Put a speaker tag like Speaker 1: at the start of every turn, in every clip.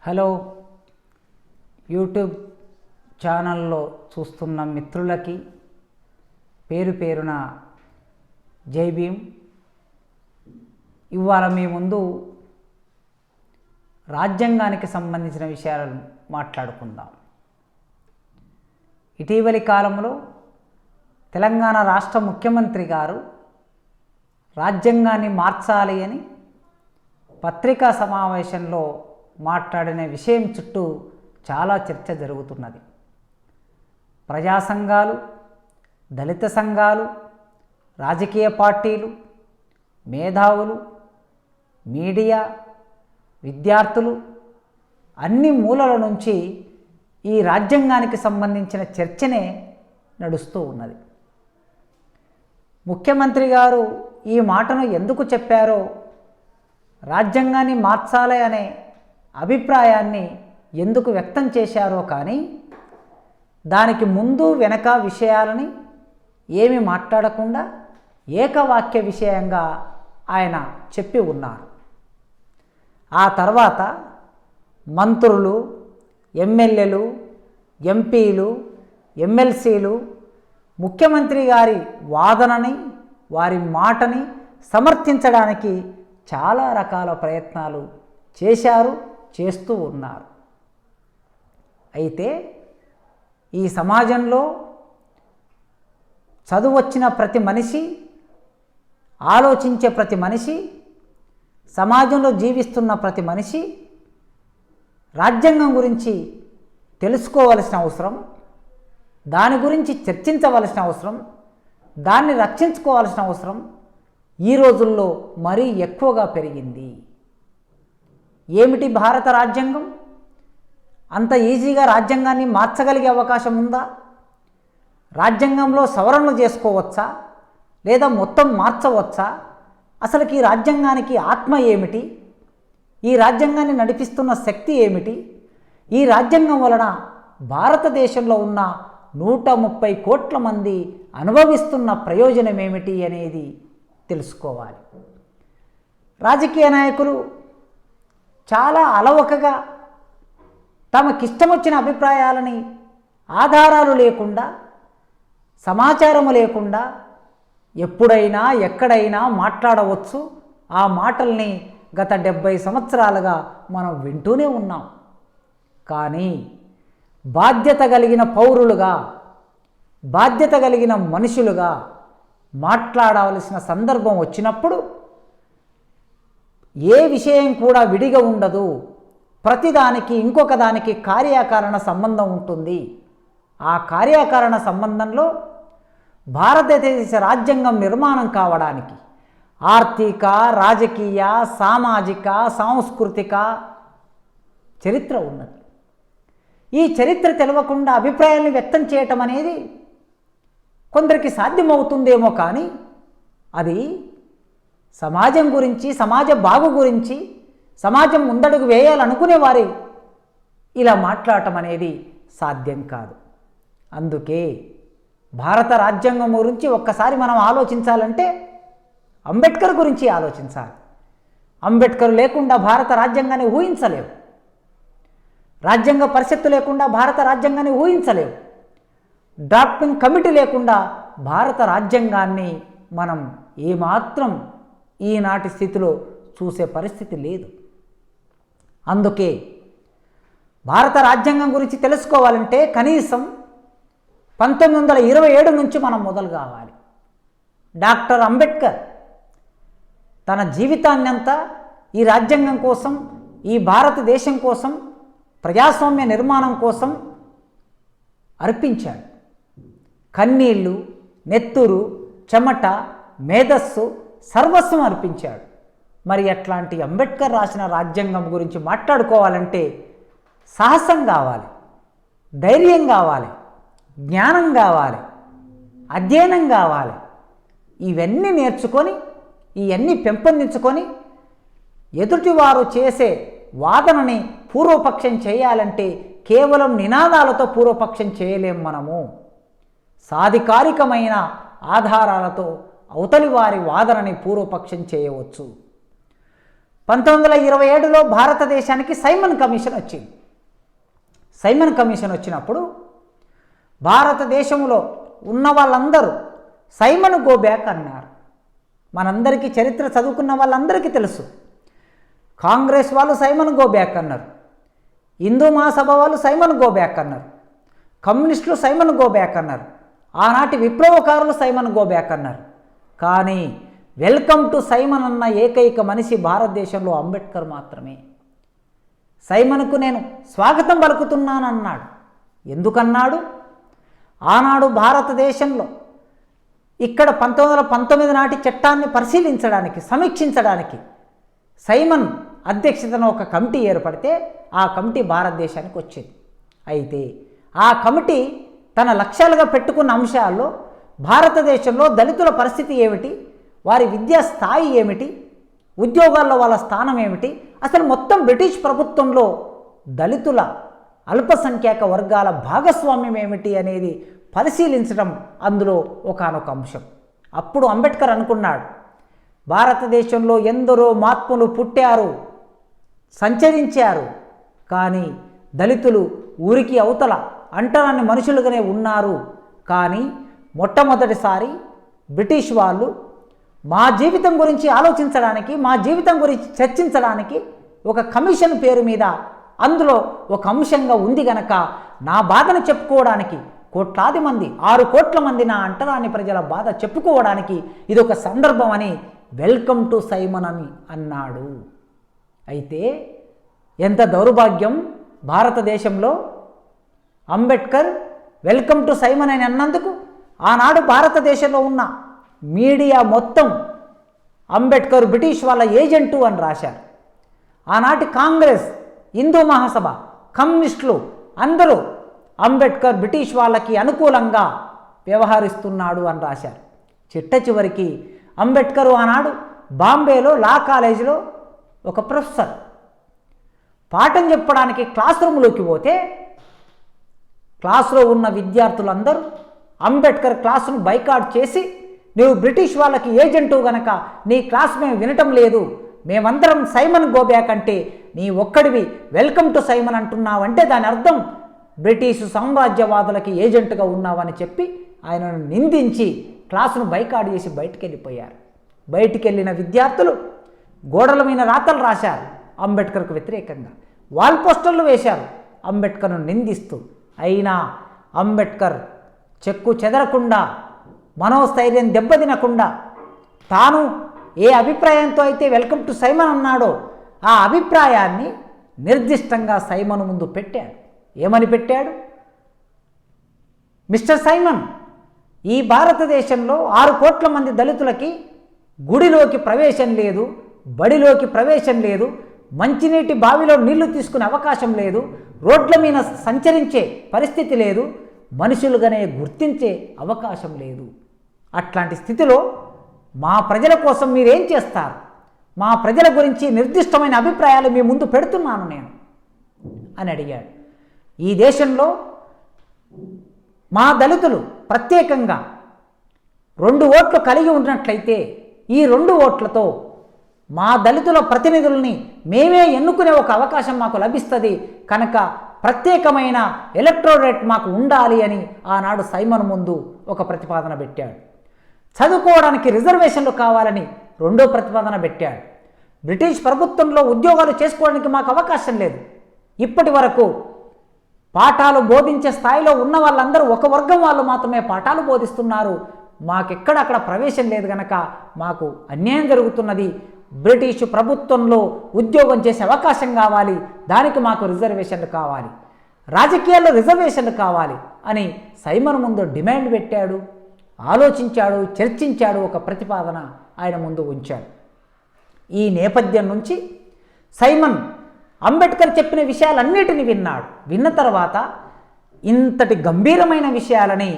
Speaker 1: Hello YouTube ఛానల్లో చూస్తున్న మిత్రులకి పేరు పేరున జై భీమ్. ఇవాళ మీ ముందు రాజ్యాంగానికి సంబంధించిన విషయాలను మాట్లాడుకుందాం. ఇటీవలి కాలంలో తెలంగాణ రాష్ట్ర ముఖ్యమంత్రి గారు రాజ్యాంగాన్ని మార్చాలి అని పత్రికా సమావేశంలో మాట్లాడిన విషయం చుట్టూ చాలా చర్చ జరుగుతున్నది. ప్రజా సంఘాలు, దళిత సంఘాలు, రాజకీయ పార్టీలు, మేధావులు, మీడియా, విద్యార్థులు అన్ని మూలల నుంచి ఈ రాజ్యాంగానికి సంబంధించిన చర్చనే నడుస్తూ ఉన్నది. ముఖ్యమంత్రి గారు ఈ మాటను ఎందుకు చెప్పారో, రాజ్యాంగాన్ని మార్చాలి అనే అభిప్రాయాన్ని ఎందుకు వ్యక్తం చేశారో కానీ దానికి ముందు వెనక విషయాలని ఏమి మాట్లాడకుండా ఏకవాక్య విషయంగా ఆయన చెప్పి ఉన్నారు. ఆ తర్వాత మంత్రులు, ఎమ్మెల్యేలు, ఎంపీలు, ఎమ్మెల్సీలు ముఖ్యమంత్రి గారి వాదనని, వారి మాటని సమర్థించడానికి చాలా రకాల ప్రయత్నాలు చేశారు, చేస్తూ ఉన్నారు. అయితే ఈ సమాజంలో చదువు వచ్చిన ప్రతి మనిషి, ఆలోచించే ప్రతి మనిషి, సమాజంలో జీవిస్తున్న ప్రతి మనిషి రాజ్యాంగం గురించి తెలుసుకోవలసిన అవసరం, దాని గురించి చర్చించవలసిన అవసరం, దాన్ని రక్షించుకోవాల్సిన అవసరం ఈ రోజుల్లో మరీ ఎక్కువగా పెరిగింది. ఏమిటి భారత రాజ్యాంగం? అంత ఈజీగా రాజ్యాంగాన్ని మార్చగలిగే అవకాశం ఉందా? రాజ్యాంగంలో సవరణలు చేసుకోవచ్చా లేదా మొత్తం మార్చవచ్చా? అసలుకి ఈ రాజ్యాంగానికి ఆత్మ ఏమిటి? ఈ రాజ్యాంగాన్ని నడిపిస్తున్న శక్తి ఏమిటి? ఈ రాజ్యాంగం వలన భారతదేశంలో ఉన్న 130 కోట్ల మంది అనుభవిస్తున్న ప్రయోజనం ఏమిటి అనేది తెలుసుకోవాలి. రాజకీయ నాయకులు చాలా అలవకగా తమకిష్టం వచ్చిన అభిప్రాయాలని ఆధారాలు లేకుండా, సమాచారము లేకుండా ఎప్పుడైనా ఎక్కడైనా మాట్లాడవచ్చు. ఆ మాటల్ని గత 70 సంవత్సరాలుగా మనం వింటూనే ఉన్నాం. కానీ బాధ్యత కలిగిన పౌరులుగా, బాధ్యత కలిగిన మనుషులుగా మాట్లాడవలసిన సందర్భం వచ్చినప్పుడు ఏ విషయం కూడా విడిగా ఉండదు. ప్రతిదానికి ఇంకొక దానికి కార్యకారణ సంబంధం ఉంటుంది. ఆ కార్యకారణ సంబంధంలో భారతదేశ రాజ్యాంగం నిర్మాణం కావడానికి ఆర్థిక, రాజకీయ, సామాజిక, సాంస్కృతిక చరిత్ర ఉన్నది. ఈ చరిత్ర తెలవకుండా అభిప్రాయాలను వ్యక్తం చేయటం అనేది కొందరికి సాధ్యమవుతుందేమో కానీ అది సమాజం గురించి, సమాజ బాగు గురించి, సమాజం ముందడుగు వేయాలనుకునే వారి ఇలా మాట్లాడటం అనేది సాధ్యం కాదు. అందుకే భారత రాజ్యాంగం గురించి ఒక్కసారి మనం ఆలోచించాలంటే అంబేద్కర్ గురించి ఆలోచించాలి. అంబేద్కర్ లేకుండా భారత రాజ్యాంగాన్ని ఊహించలేవు. రాజ్యాంగ పరిషత్తు లేకుండా భారత రాజ్యాంగాన్ని ఊహించలేవు. డ్రాఫ్టింగ్ కమిటీ లేకుండా భారత రాజ్యాంగాన్ని మనం ఏమాత్రం ఈనాటి స్థితిలో చూసే పరిస్థితి లేదు. అందుకే భారత రాజ్యాంగం గురించి తెలుసుకోవాలంటే కనీసం 1927 నుంచి మనం మొదలు కావాలి. డాక్టర్ అంబేద్కర్ తన జీవితాన్ని అంతా ఈ రాజ్యాంగం కోసం, ఈ భారతదేశం కోసం, ప్రజాస్వామ్య నిర్మాణం కోసం అర్పించాడు. కన్నీళ్ళు, నెత్తురు, చెమట, మేధస్సు సర్వస్వం అర్పించాడు. మరి అట్లాంటి అంబేద్కర్ రాసిన రాజ్యాంగం గురించి మాట్లాడుకోవాలంటే సాహసం కావాలి, ధైర్యం కావాలి, జ్ఞానం కావాలి, అధ్యయనం కావాలి. ఇవన్నీ నేర్చుకొని, ఇవన్నీ పెంపొందించుకొని ఎదుటివారు చేసే వాదనని పూర్వపక్షం చేయాలంటే కేవలం నినాదాలతో పూర్వపక్షం చేయలేం. మనము సాధికారికమైన ఆధారాలతో అవతలి వారి వాదనని పూర్వపక్షం చేయవచ్చు. 1927లో భారతదేశానికి సైమన్ కమిషన్ వచ్చింది. సైమన్ కమిషన్ వచ్చినప్పుడు భారతదేశంలో ఉన్న వాళ్ళందరూ సైమన్ గో బ్యాక్ అన్నారు. మనందరికీ చరిత్ర చదువుకున్న వాళ్ళందరికీ తెలుసు. కాంగ్రెస్ వాళ్ళు సైమన్ గో బ్యాక్ అన్నారు, హిందూ మహాసభ వాళ్ళు సైమన్ గో బ్యాక్ అన్నారు, కమ్యూనిస్టులు సైమన్ గో బ్యాక్ అన్నారు, ఆనాటి విప్లవకారులు సైమన్ గో బ్యాక్ అన్నారు. కానీ వెల్కమ్ టు సైమన్ అన్న ఏకైక మనిషి భారతదేశంలో అంబేద్కర్ మాత్రమే. సైమన్కు నేను స్వాగతం పలుకుతున్నానన్నాడు. ఎందుకన్నాడు? ఆనాడు భారతదేశంలో ఇక్కడ 1919 నాటి చట్టాన్ని పరిశీలించడానికి, సమీక్షించడానికి సైమన్ అధ్యక్షతన ఒక కమిటీ ఏర్పడితే ఆ కమిటీ భారతదేశానికి వచ్చింది. అయితే ఆ కమిటీ తన లక్ష్యాలుగా పెట్టుకున్న అంశాల్లో భారతదేశంలో దళితుల పరిస్థితి ఏమిటి, వారి విద్యా స్థాయి ఏమిటి, ఉద్యోగాల్లో వాళ్ళ స్థానం ఏమిటి, అసలు మొత్తం బ్రిటిష్ ప్రభుత్వంలో దళితుల అల్పసంఖ్యాక వర్గాల భాగస్వామ్యం ఏమిటి అనేది పరిశీలించడం అందులో ఒకానొక అంశం. అప్పుడు అంబేద్కర్ అనుకున్నాడు, భారతదేశంలో ఎందరో మహాత్ములు పుట్టారు, సంచరించారు, కానీ దళితులు ఊరికి అవతల అంటరాని మనుషులుగానే ఉన్నారు. కానీ మొట్టమొదటిసారి బ్రిటిష్ వాళ్ళు మా జీవితం గురించి ఆలోచించడానికి, మా జీవితం గురించి చర్చించడానికి ఒక కమిషన్ పేరు మీద అందులో ఒక అంశంగా ఉంది గనక నా బాధను చెప్పుకోవడానికి కోట్లాది మంది, 6 కోట్ల మంది నా అంటరాని ప్రజల బాధ చెప్పుకోవడానికి ఇదొక సందర్భం అని వెల్కమ్ టు సైమన్ అని అన్నాడు. అయితే ఎంత దౌర్భాగ్యం, భారతదేశంలో అంబేద్కర్ వెల్కమ్ టు సైమన్ అని అన్నందుకు ఆనాడు భారతదేశంలో ఉన్న మీడియా మొత్తం అంబేద్కర్ బ్రిటిష్ వాళ్ళ ఏజెంటు అని రాశారు. ఆనాటి కాంగ్రెస్, హిందూ మహాసభ, కమ్యూనిస్టులు అందరూ అంబేద్కర్ బ్రిటిష్ వాళ్ళకి అనుకూలంగా వ్యవహరిస్తున్నాడు అని రాశారు. చిట్ట చివరికి అంబేద్కర్ ఆనాడు బాంబేలో లా కాలేజీలో ఒక ప్రొఫెసర్ పాఠం చెప్పడానికి క్లాస్ రూమ్లోకి పోతే క్లాసులో ఉన్న విద్యార్థులందరూ అంబేద్కర్ క్లాసును బైకాట్ చేసి, నువ్వు బ్రిటిష్ వాళ్ళకి ఏజెంటు గనక నీ క్లాస్ మేము వినటం లేదు, మేమందరం సైమన్ గో బ్యాక్ అంటే నీ ఒక్కడివి వెల్కమ్ టు సైమన్ అంటున్నావంటే దాని అర్థం బ్రిటిష్ సామ్రాజ్యవాదులకి ఏజెంటుగా ఉన్నావని చెప్పి ఆయనను నిందించి క్లాసును బైకాట్ చేసి బయటికి వెళ్ళిపోయారు. బయటికి వెళ్ళిన విద్యార్థులు గోడల మీద రాతలు రాశారు అంబేద్కర్కు వ్యతిరేకంగా, వాల్ పోస్టర్లు వేశారు అంబేద్కర్ను నిందిస్తూ. అయినా అంబేద్కర్ చెక్కు చెదరకుండా, మనోస్థైర్యం దెబ్బతినకుండా, తాను ఏ అభిప్రాయంతో అయితే వెల్కమ్ టు సైమన్ అన్నాడో ఆ అభిప్రాయాన్ని నిర్దిష్టంగా సైమన్ ముందు పెట్టాడు. ఏమని పెట్టాడు? మిస్టర్ సైమన్, ఈ భారతదేశంలో 6 కోట్ల మంది దళితులకి గుడిలోకి ప్రవేశం లేదు, బడిలోకి ప్రవేశం లేదు, మంచినీటి బావిలో నీళ్లు తీసుకునే అవకాశం లేదు, రోడ్ల మీద సంచరించే పరిస్థితి లేదు, మనుషులుగానే గుర్తించే అవకాశం లేదు. అట్లాంటి స్థితిలో మా ప్రజల కోసం మీరేం చేస్తారు? మా ప్రజల గురించి నిర్దిష్టమైన అభిప్రాయాలు మీ ముందు పెడుతున్నాను నేను అని అడిగాడు. ఈ దేశంలో మా దళితులు ప్రత్యేకంగా 2 ఓట్లు కలిగి ఉన్నట్లయితే ఈ 2 ఓట్లతో మా దళితుల ప్రతినిధుల్ని మేమే ఎన్నుకునే ఒక అవకాశం మాకు లభిస్తుంది కనుక ప్రత్యేకమైన ఎలక్టోరేట్ మాకు ఉండాలి అని ఆనాడు సైమన్ ముందు ఒక ప్రతిపాదన పెట్టాడు. చదువుకోవడానికి రిజర్వేషన్లు కావాలని 2వ ప్రతిపాదన పెట్టాడు. బ్రిటిష్ ప్రభుత్వంలో ఉద్యోగాలు చేసుకోవడానికి మాకు అవకాశం లేదు, ఇప్పటి వరకు పాఠాలు బోధించే స్థాయిలో ఉన్న వాళ్ళందరూ ఒక వర్గం వాళ్ళు మాత్రమే పాఠాలు బోధిస్తున్నారు, మాకెక్కడ అక్కడ ప్రవేశం లేదు కనుక మాకు అన్యాయం జరుగుతున్నది, బ్రిటిష్ ప్రభుత్వంలో ఉద్యోగం చేసే అవకాశం కావాలి, దానికి మాకు రిజర్వేషన్లు కావాలి, రాజకీయాల్లో రిజర్వేషన్లు కావాలి అని సైమన్ ముందు డిమాండ్ పెట్టాడు, ఆలోచించాడు, చర్చించాడు, ఒక ప్రతిపాదన ఆయన ముందు ఉంచాడు. ఈ నేపథ్యం నుంచి సైమన్ అంబేద్కర్ చెప్పిన విషయాలన్నిటిని విన్నాడు. విన్న తర్వాత ఇంతటి గంభీరమైన విషయాలని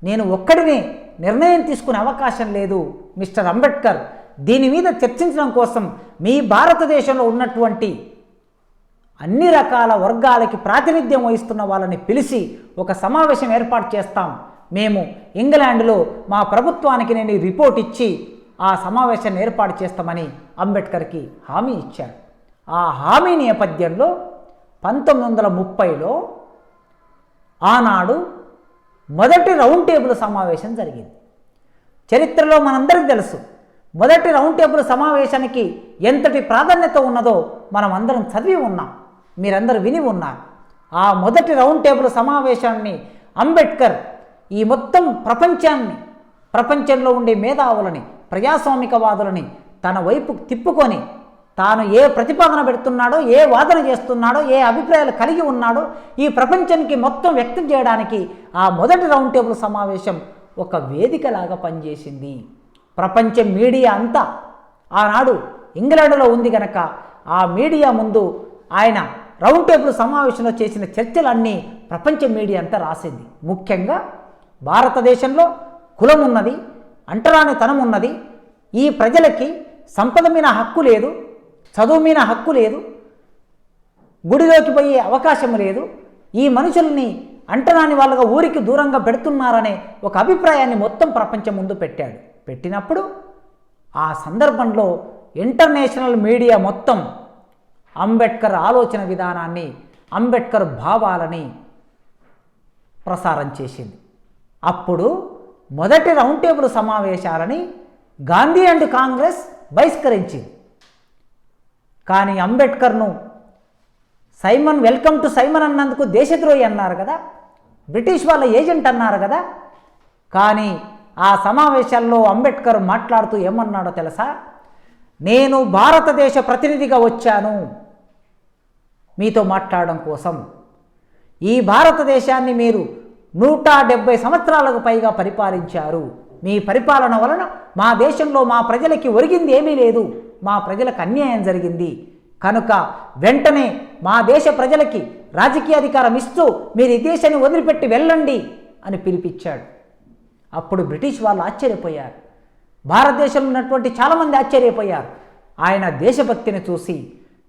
Speaker 1: నేను ఒక్కడినే నిర్ణయం తీసుకునే అవకాశం లేదు మిస్టర్ అంబేద్కర్, దీని మీద చర్చించడం కోసం మీ భారతదేశంలో ఉన్నటువంటి అన్ని రకాల వర్గాలకి ప్రాతినిధ్యం వహిస్తున్న వాళ్ళని పిలిచి ఒక సమావేశం ఏర్పాటు చేస్తాం, మేము ఇంగ్లాండ్లో మా ప్రభుత్వానికి నేను రిపోర్ట్ ఇచ్చి ఆ సమావేశాన్ని ఏర్పాటు చేస్తామని అంబేద్కర్కి హామీ ఇచ్చాడు. ఆ హామీ నేపథ్యంలో 1930లో ఆనాడు మొదటి రౌండ్ టేబుల్ సమావేశం జరిగింది. చరిత్రలో మనందరికీ తెలుసు, మొదటి రౌండ్ టేబుల్ సమావేశానికి ఎంతటి ప్రాధాన్యత ఉన్నదో మనం అందరం చదివి ఉన్నాం, మీరందరూ విని ఉన్నారు. ఆ మొదటి రౌండ్ టేబుల్ సమావేశాన్ని అంబేద్కర్ ఈ మొత్తం ప్రపంచంలో ఉండే మేధావులని, ప్రజాస్వామికవాదులని తన వైపు తిప్పుకొని తాను ఏ ప్రతిపాదన పెడుతున్నాడో, ఏ వాదన చేస్తున్నాడో, ఏ అభిప్రాయాలు కలిగి ఉన్నాడో ఈ ప్రపంచానికి మొత్తం వ్యక్తం చేయడానికి ఆ మొదటి రౌండ్ టేబుల్ సమావేశం ఒక వేదికలాగా పనిచేసింది. ప్రపంచ మీడియా అంతా ఆనాడు ఇంగ్లాండ్లో ఉంది కనుక ఆ మీడియా ముందు ఆయన రౌండ్ టేబుల్ సమావేశంలో చేసిన చర్చలన్నీ ప్రపంచ మీడియా అంతా రాసింది. ముఖ్యంగా భారతదేశంలో కులం ఉన్నది, అంటరానితనం ఉన్నది, ఈ ప్రజలకి సంపద మీద హక్కు లేదు, చదువు మీద హక్కు లేదు, గుడిలోకి పోయే అవకాశం లేదు, ఈ మనుషుల్ని అంటరాని వాళ్ళగా ఊరికి దూరంగా పెడుతున్నారనే ఒక అభిప్రాయాన్ని మొత్తం ప్రపంచం ముందు పెట్టాడు. పెట్టినప్పుడు ఆ సందర్భంలో ఇంటర్నేషనల్ మీడియా మొత్తం అంబేద్కర్ ఆలోచన విధానాన్ని, అంబేద్కర్ భావాలని ప్రసారం చేసింది. అప్పుడు మొదటి రౌండ్ టేబుల్ సమావేశాలని గాంధీ అండ్ కాంగ్రెస్ బహిష్కరించింది. కానీ అంబేద్కర్ను సైమన్, వెల్కమ్ టు సైమన్ అన్నందుకు దేశద్రోహి అన్నారు కదా, బ్రిటిష్ వాళ్ళ ఏజెంట్ అన్నారు కదా. కానీ ఆ సమావేశాల్లో అంబేద్కర్ మాట్లాడుతూ ఏమన్నాడో తెలుసా? నేను భారతదేశ ప్రతినిధిగా వచ్చాను మీతో మాట్లాడడం కోసం. ఈ భారతదేశాన్ని మీరు 170 సంవత్సరాలకు పైగా పరిపాలించారు. మీ పరిపాలన వలన మా దేశంలో మా ప్రజలకి ఒరిగింది ఏమీ లేదు, మా ప్రజలకు అన్యాయం జరిగింది. కనుక వెంటనే మా దేశ ప్రజలకి రాజకీయ అధికారం ఇస్తూ మీరు ఈ దేశాన్ని వదిలిపెట్టి వెళ్ళండి అని పిలిపించాడు. అప్పుడు బ్రిటిష్ వాళ్ళు ఆశ్చర్యపోయారు, భారతదేశంలో ఉన్నటువంటి చాలామంది ఆశ్చర్యపోయారు. ఆయన దేశభక్తిని చూసి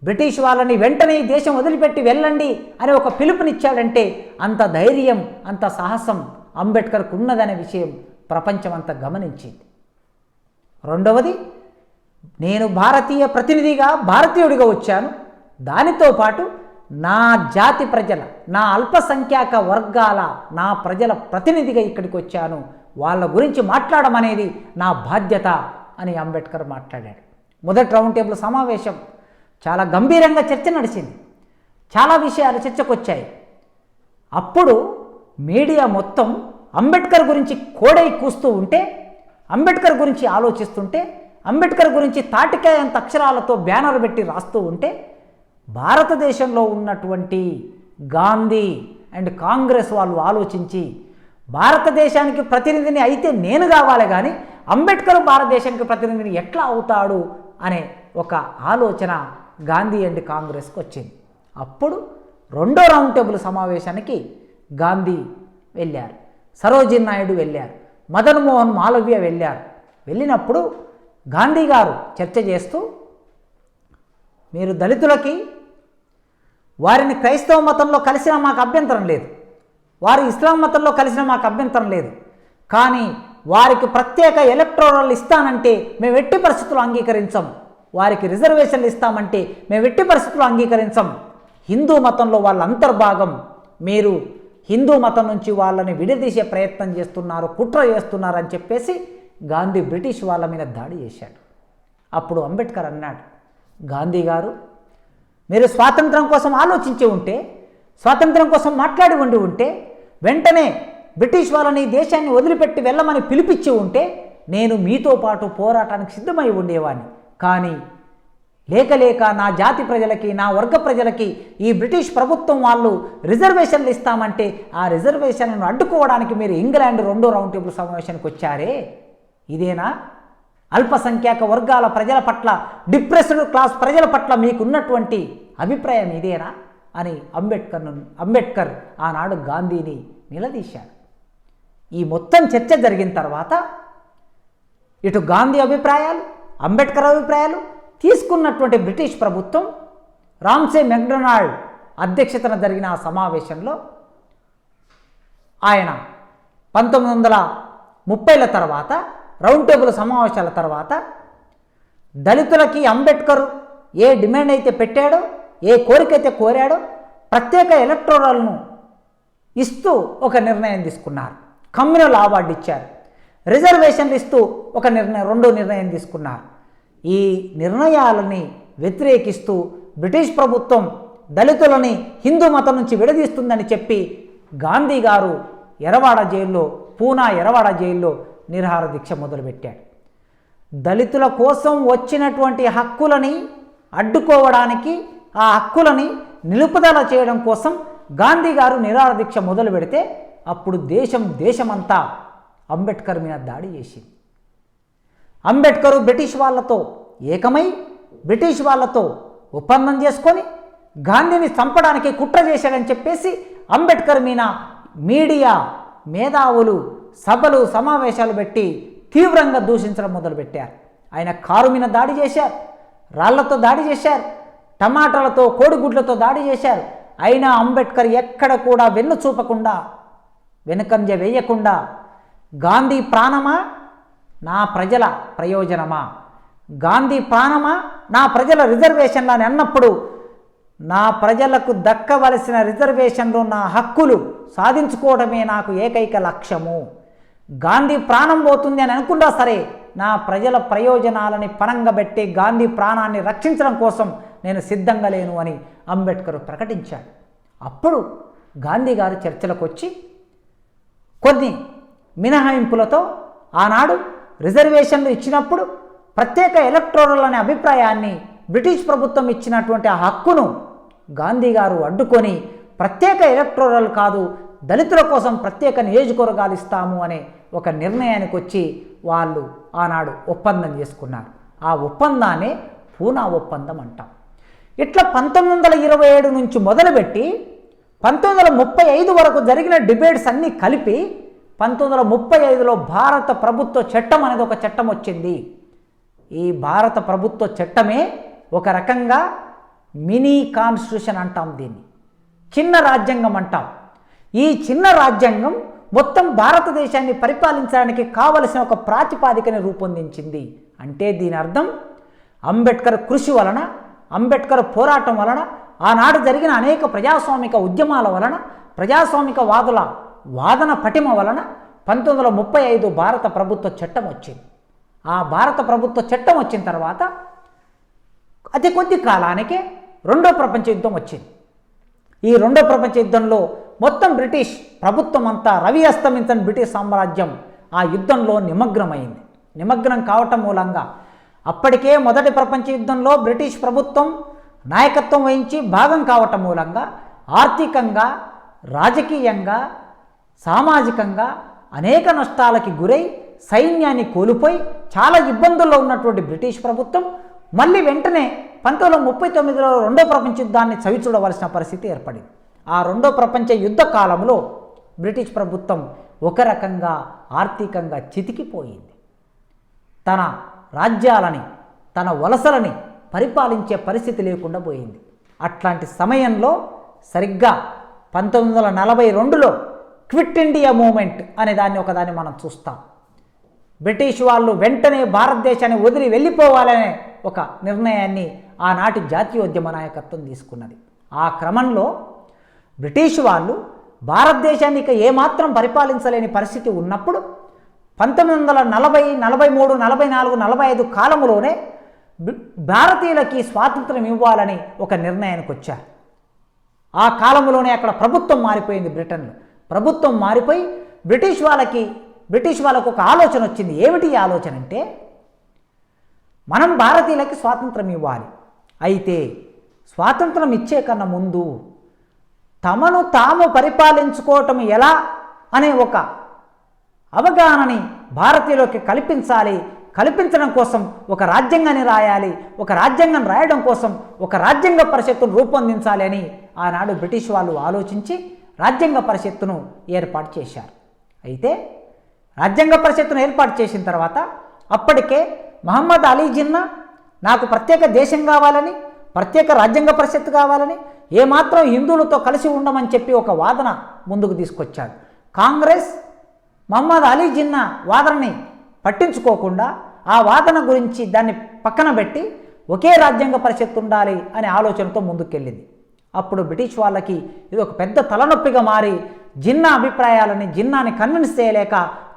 Speaker 1: బ్రిటిష్ వాళ్ళని వెంటనే ఈ దేశం వదిలిపెట్టి వెళ్ళండి అని ఒక పిలుపునిచ్చాడంటే అంత ధైర్యం, అంత సాహసం అంబేద్కర్కు ఉన్నదనే విషయం ప్రపంచం అంతా గమనించింది. రెండవది, నేను భారతీయ ప్రతినిధిగా, భారతీయుడిగా వచ్చాను, దానితో పాటు నా జాతి ప్రజల, నా అల్పసంఖ్యాక వర్గాల, నా ప్రజల ప్రతినిధిగా ఇక్కడికి వచ్చాను, వాళ్ళ గురించి మాట్లాడడం అనేది నా బాధ్యత అని అంబేద్కర్ మాట్లాడాడు. మొదటి రౌండ్ టేబుల్ సమావేశం చాలా గంభీరంగా చర్చ నడిచింది, చాలా విషయాలు చర్చకొచ్చాయి. అప్పుడు మీడియా మొత్తం అంబేద్కర్ గురించి కోడై కూస్తూ ఉంటే, అంబేద్కర్ గురించి ఆలోచిస్తుంటే, అంబేద్కర్ గురించి తాటికాయంత అక్షరాలతో బ్యానర్ పెట్టి రాస్తూ ఉంటే, భారతదేశంలో ఉన్నటువంటి గాంధీ అండ్ కాంగ్రెస్ వాళ్ళు ఆలోచించి భారతదేశానికి ప్రతినిధిని అయితే నేను కావాలి కానీ అంబేద్కర్ భారతదేశానికి ప్రతినిధిని ఎట్లా అవుతాడు అనే ఒక ఆలోచన గాంధీ అండ్ కాంగ్రెస్కి వచ్చింది. అప్పుడు రెండో రౌండ్ టేబుల్ సమావేశానికి గాంధీ వెళ్ళారు, సరోజినీ నాయుడు వెళ్ళారు, మదన్ మోహన్ మాలవ్య వెళ్ళారు. వెళ్ళినప్పుడు గాంధీ గారు చర్చ చేస్తూ, మీరు దళితులకి వారిని క్రైస్తవ మతంలో కలిసినా మాకు అభ్యంతరం లేదు, వారు ఇస్లాం మతంలో కలిసినా మాకు అభ్యంతరం లేదు, కానీ వారికి ప్రత్యేక ఎలక్టోరల్ ఇస్తానంటే మేము ఎట్టి పరిస్థితుల్లో అంగీకరించం, వారికి రిజర్వేషన్లు ఇస్తామంటే మేము ఎట్టి పరిస్థితుల్లో అంగీకరించం, హిందూ మతంలో వాళ్ళ అంతర్భాగం, మీరు హిందూ మతం నుంచి వాళ్ళని విడదీసే ప్రయత్నం చేస్తున్నారు, కుట్ర చేస్తున్నారు అని చెప్పేసి గాంధీ బ్రిటిష్ వాళ్ళ మీద దాడి చేశాడు. అప్పుడు అంబేద్కర్ అన్నాడు, గాంధీ గారు మీరు స్వాతంత్రం కోసం ఆలోచించి ఉంటే, స్వాతంత్రం కోసం మాట్లాడి ఉంటే, వెంటనే బ్రిటిష్ వాళ్ళని దేశాన్ని వదిలిపెట్టి వెళ్ళమని పిలిపించి ఉంటే నేను మీతో పాటు పోరాటానికి సిద్ధమై ఉండేవాడిని. కానీ లేక నా జాతి ప్రజలకి, నా వర్గ ప్రజలకి ఈ బ్రిటిష్ ప్రభుత్వం వాళ్ళు రిజర్వేషన్లు ఇస్తామంటే ఆ రిజర్వేషన్లను అడ్డుకోవడానికి మీరు ఇంగ్లాండ్ రెండో రౌండ్ టేబుల్ సమావేశానికి వచ్చారే, ఇదేనా అల్పసంఖ్యాక వర్గాల ప్రజల పట్ల, డిప్రెస్డ్ క్లాస్ ప్రజల పట్ల మీకున్నటువంటి అభిప్రాయం ఇదేనా అని అంబేద్కర్ ఆనాడు గాంధీని నిలదీశాడు. ఈ మొత్తం చర్చ జరిగిన తర్వాత ఇటు గాంధీ అభిప్రాయాలు, అంబేద్కర్ అభిప్రాయాలు తీసుకున్నటువంటి బ్రిటిష్ ప్రభుత్వం రామ్సే మెక్డొనాల్డ్ అధ్యక్షతన జరిగిన ఆ సమావేశంలో ఆయన 1930ల తర్వాత రౌండ్ టేబుల్ సమావేశాల తర్వాత దళితులకి అంబేద్కర్ ఏ డిమాండ్ అయితే పెట్టాడో, ఏ కోరిక అయితే కోరాడో ప్రత్యేక ఎలక్టోరల్ను ఇస్తూ ఒక నిర్ణయం తీసుకున్నారు. కమ్యూనల్ అవార్డు ఇచ్చారు. రిజర్వేషన్లు ఇస్తూ ఒక రెండో నిర్ణయం తీసుకున్నారు. ఈ నిర్ణయాలని వ్యతిరేకిస్తూ బ్రిటిష్ ప్రభుత్వం దళితులని హిందూ మతం నుంచి విడదీస్తుందని చెప్పి గాంధీ గారు ఎరవాడ జైల్లో, పూనా ఎరవాడ జైల్లో నిరాహార దీక్ష మొదలుపెట్టాడు. దళితుల కోసం వచ్చినటువంటి హక్కులని అడ్డుకోవడానికి, ఆ హక్కులని నిలుపుదల చేయడం కోసం గాంధీ గారు నిరాహార దీక్ష మొదలు పెడితే అప్పుడు దేశమంతా అంబేద్కర్ మీద దాడి చేసింది. అంబేద్కర్ బ్రిటిష్ వాళ్ళతో ఏకమై బ్రిటిష్ వాళ్ళతో ఒప్పందం చేసుకొని గాంధీని చంపడానికి కుట్ర చేశాడని చెప్పేసి అంబేద్కర్ మీద మీడియా మేధావులు సభలు సమావేశాలు పెట్టి తీవ్రంగా దూషించడం మొదలుపెట్టారు. ఆయన కారు మీద దాడి చేశారు, రాళ్లతో దాడి చేశారు, టమాటాలతో కోడిగుడ్లతో దాడి చేశారు. అయినా అంబేద్కర్ ఎక్కడ కూడా వెన్ను చూపకుండా, వెనుకంజ వేయకుండా గాంధీ ప్రాణమా నా ప్రజల ప్రయోజనమా, గాంధీ ప్రాణమా నా ప్రజల రిజర్వేషన్లు అని అన్నప్పుడు నా ప్రజలకు దక్కవలసిన రిజర్వేషన్లు, నా హక్కులు సాధించుకోవడమే నాకు ఏకైక లక్ష్యము. గాంధీ ప్రాణం పోతుంది అని అనుకున్నా సరే నా ప్రజల ప్రయోజనాలని పనంగా పెట్టి గాంధీ ప్రాణాన్ని రక్షించడం కోసం నేను సిద్ధంగా లేను అని అంబేద్కర్ ప్రకటించాడు. అప్పుడు గాంధీ గారు చర్చలకు వచ్చి కొన్ని మినహాయింపులతో ఆనాడు రిజర్వేషన్లు ఇచ్చినప్పుడు ప్రత్యేక ఎలక్టోరల్ అనే అభిప్రాయాన్ని బ్రిటిష్ ప్రభుత్వం ఇచ్చినటువంటి ఆ హక్కును గాంధీ గారు అడ్డుకొని ప్రత్యేక ఎలక్టోరల్ కాదు, దళితుల కోసం ప్రత్యేక నియోజకవర్గాలు ఇస్తాము అనే ఒక నిర్ణయానికి వచ్చి వాళ్ళు ఆనాడు ఒప్పందం చేసుకున్నారు. ఆ ఒప్పందాన్ని పూనా ఒప్పందం అంటాం. ఇట్లా 1927 నుంచి మొదలుపెట్టి 1935 వరకు జరిగిన డిబేట్స్ అన్నీ కలిపి 1935లో భారత ప్రభుత్వ చట్టం అనేది ఒక చట్టం వచ్చింది. ఈ భారత ప్రభుత్వ చట్టమే ఒక రకంగా మినీ కాన్స్టిట్యూషన్ అంటాం, దీన్ని చిన్న రాజ్యాంగం అంటాం. ఈ చిన్న రాజ్యాంగం మొత్తం భారతదేశాన్ని పరిపాలించడానికి కావలసిన ఒక ప్రాతిపాదికని రూపొందించింది. అంటే దీని అర్థం అంబేద్కర్ కృషి వలన, అంబేద్కర్ పోరాటం వలన, ఆనాడు జరిగిన అనేక ప్రజాస్వామిక ఉద్యమాల వలన, ప్రజాస్వామిక వాదుల వాదన పటిమ వలన 1935 భారత ప్రభుత్వ చట్టం వచ్చింది. ఆ భారత ప్రభుత్వ చట్టం వచ్చిన తర్వాత అతి కొద్ది కాలానికే రెండో ప్రపంచ యుద్ధం వచ్చింది. ఈ రెండో ప్రపంచ యుద్ధంలో మొత్తం బ్రిటిష్ ప్రభుత్వం అంతా రవి అస్తమించని బ్రిటిష్ సామ్రాజ్యం ఆ యుద్ధంలో నిమగ్నమైంది. నిమగ్నం కావటం మూలంగా అప్పటికే మొదటి ప్రపంచ యుద్ధంలో బ్రిటిష్ ప్రభుత్వం నాయకత్వం వహించి భాగం కావటం మూలంగా ఆర్థికంగా, రాజకీయంగా, సామాజికంగా అనేక నష్టాలకి గురై సైన్యాన్ని కోల్పోయి చాలా ఇబ్బందుల్లో ఉన్నటువంటి బ్రిటిష్ ప్రభుత్వం మళ్ళీ వెంటనే 1939లో రెండో ప్రపంచ యుద్ధాన్ని చవిచూడవలసిన పరిస్థితి ఏర్పడింది. ఆ రెండో ప్రపంచ యుద్ధ కాలంలో బ్రిటిష్ ప్రభుత్వం ఒక రకంగా ఆర్థికంగా చితికిపోయింది. తన రాజ్యాలని, తన వలసలని పరిపాలించే పరిస్థితి లేకుండా పోయింది. అట్లాంటి సమయంలో సరిగ్గా 1942లో క్విట్ ఇండియా మూమెంట్ అనే ఒకదాన్ని మనం చూస్తాం. బ్రిటిష్ వాళ్ళు వెంటనే భారతదేశాన్ని వదిలి వెళ్ళిపోవాలనే ఒక నిర్ణయాన్ని ఆనాటి జాతీయోద్యమ నాయకత్వం తీసుకున్నది. ఆ క్రమంలో బ్రిటిష్ వాళ్ళు భారతదేశాన్ని ఇక ఏమాత్రం పరిపాలించలేని పరిస్థితి ఉన్నప్పుడు 1940, 43, 44, 45 కాలంలోనే భారతీయులకి స్వాతంత్రం ఇవ్వాలని ఒక నిర్ణయానికి వచ్చారు. ఆ కాలంలోనే అక్కడ ప్రభుత్వం మారిపోయింది. బ్రిటన్లో ప్రభుత్వం మారిపోయి బ్రిటిష్ వాళ్ళకు ఒక ఆలోచన వచ్చింది. ఏమిటి ఈ ఆలోచన అంటే, మనం భారతీయులకి స్వాతంత్రం ఇవ్వాలి, అయితే స్వాతంత్రం ఇచ్చే కన్నా ముందు తమను తాము పరిపాలించుకోవటం ఎలా అనే ఒక అవగాహనని భారతీయులకి కల్పించాలి. కల్పించడం కోసం ఒక రాజ్యాంగాన్ని రాయాలి. ఒక రాజ్యాంగం రాయడం కోసం ఒక రాజ్యాంగ పరిషత్తును రూపొందించాలి అని ఆనాడు బ్రిటిష్ వాళ్ళు ఆలోచించి రాజ్యాంగ పరిషత్తును ఏర్పాటు చేశారు. అయితే రాజ్యాంగ పరిషత్తును ఏర్పాటు చేసిన తర్వాత అప్పటికే మహమ్మద్ అలీ జిన్నా నాకు ప్రత్యేక దేశం కావాలని, ప్రత్యేక రాజ్యాంగ పరిషత్తు కావాలని, ఏమాత్రం హిందువులతో కలిసి ఉండమని చెప్పి ఒక వాదన ముందుకు తీసుకొచ్చాడు. కాంగ్రెస్ మహమ్మద్ అలీ జిన్నా వాదనని పట్టించుకోకుండా ఆ వాదన గురించి దాన్ని పక్కన పెట్టి ఒకే రాజ్యాంగ పరిషత్ ఉండాలి అనే ఆలోచనతో ముందుకెళ్ళింది. అప్పుడు బ్రిటిష్ వాళ్ళకి ఇది ఒక పెద్ద తలనొప్పిగా మారి జిన్నా అభిప్రాయాలని జిన్నాని కన్విన్స్ చేయలేక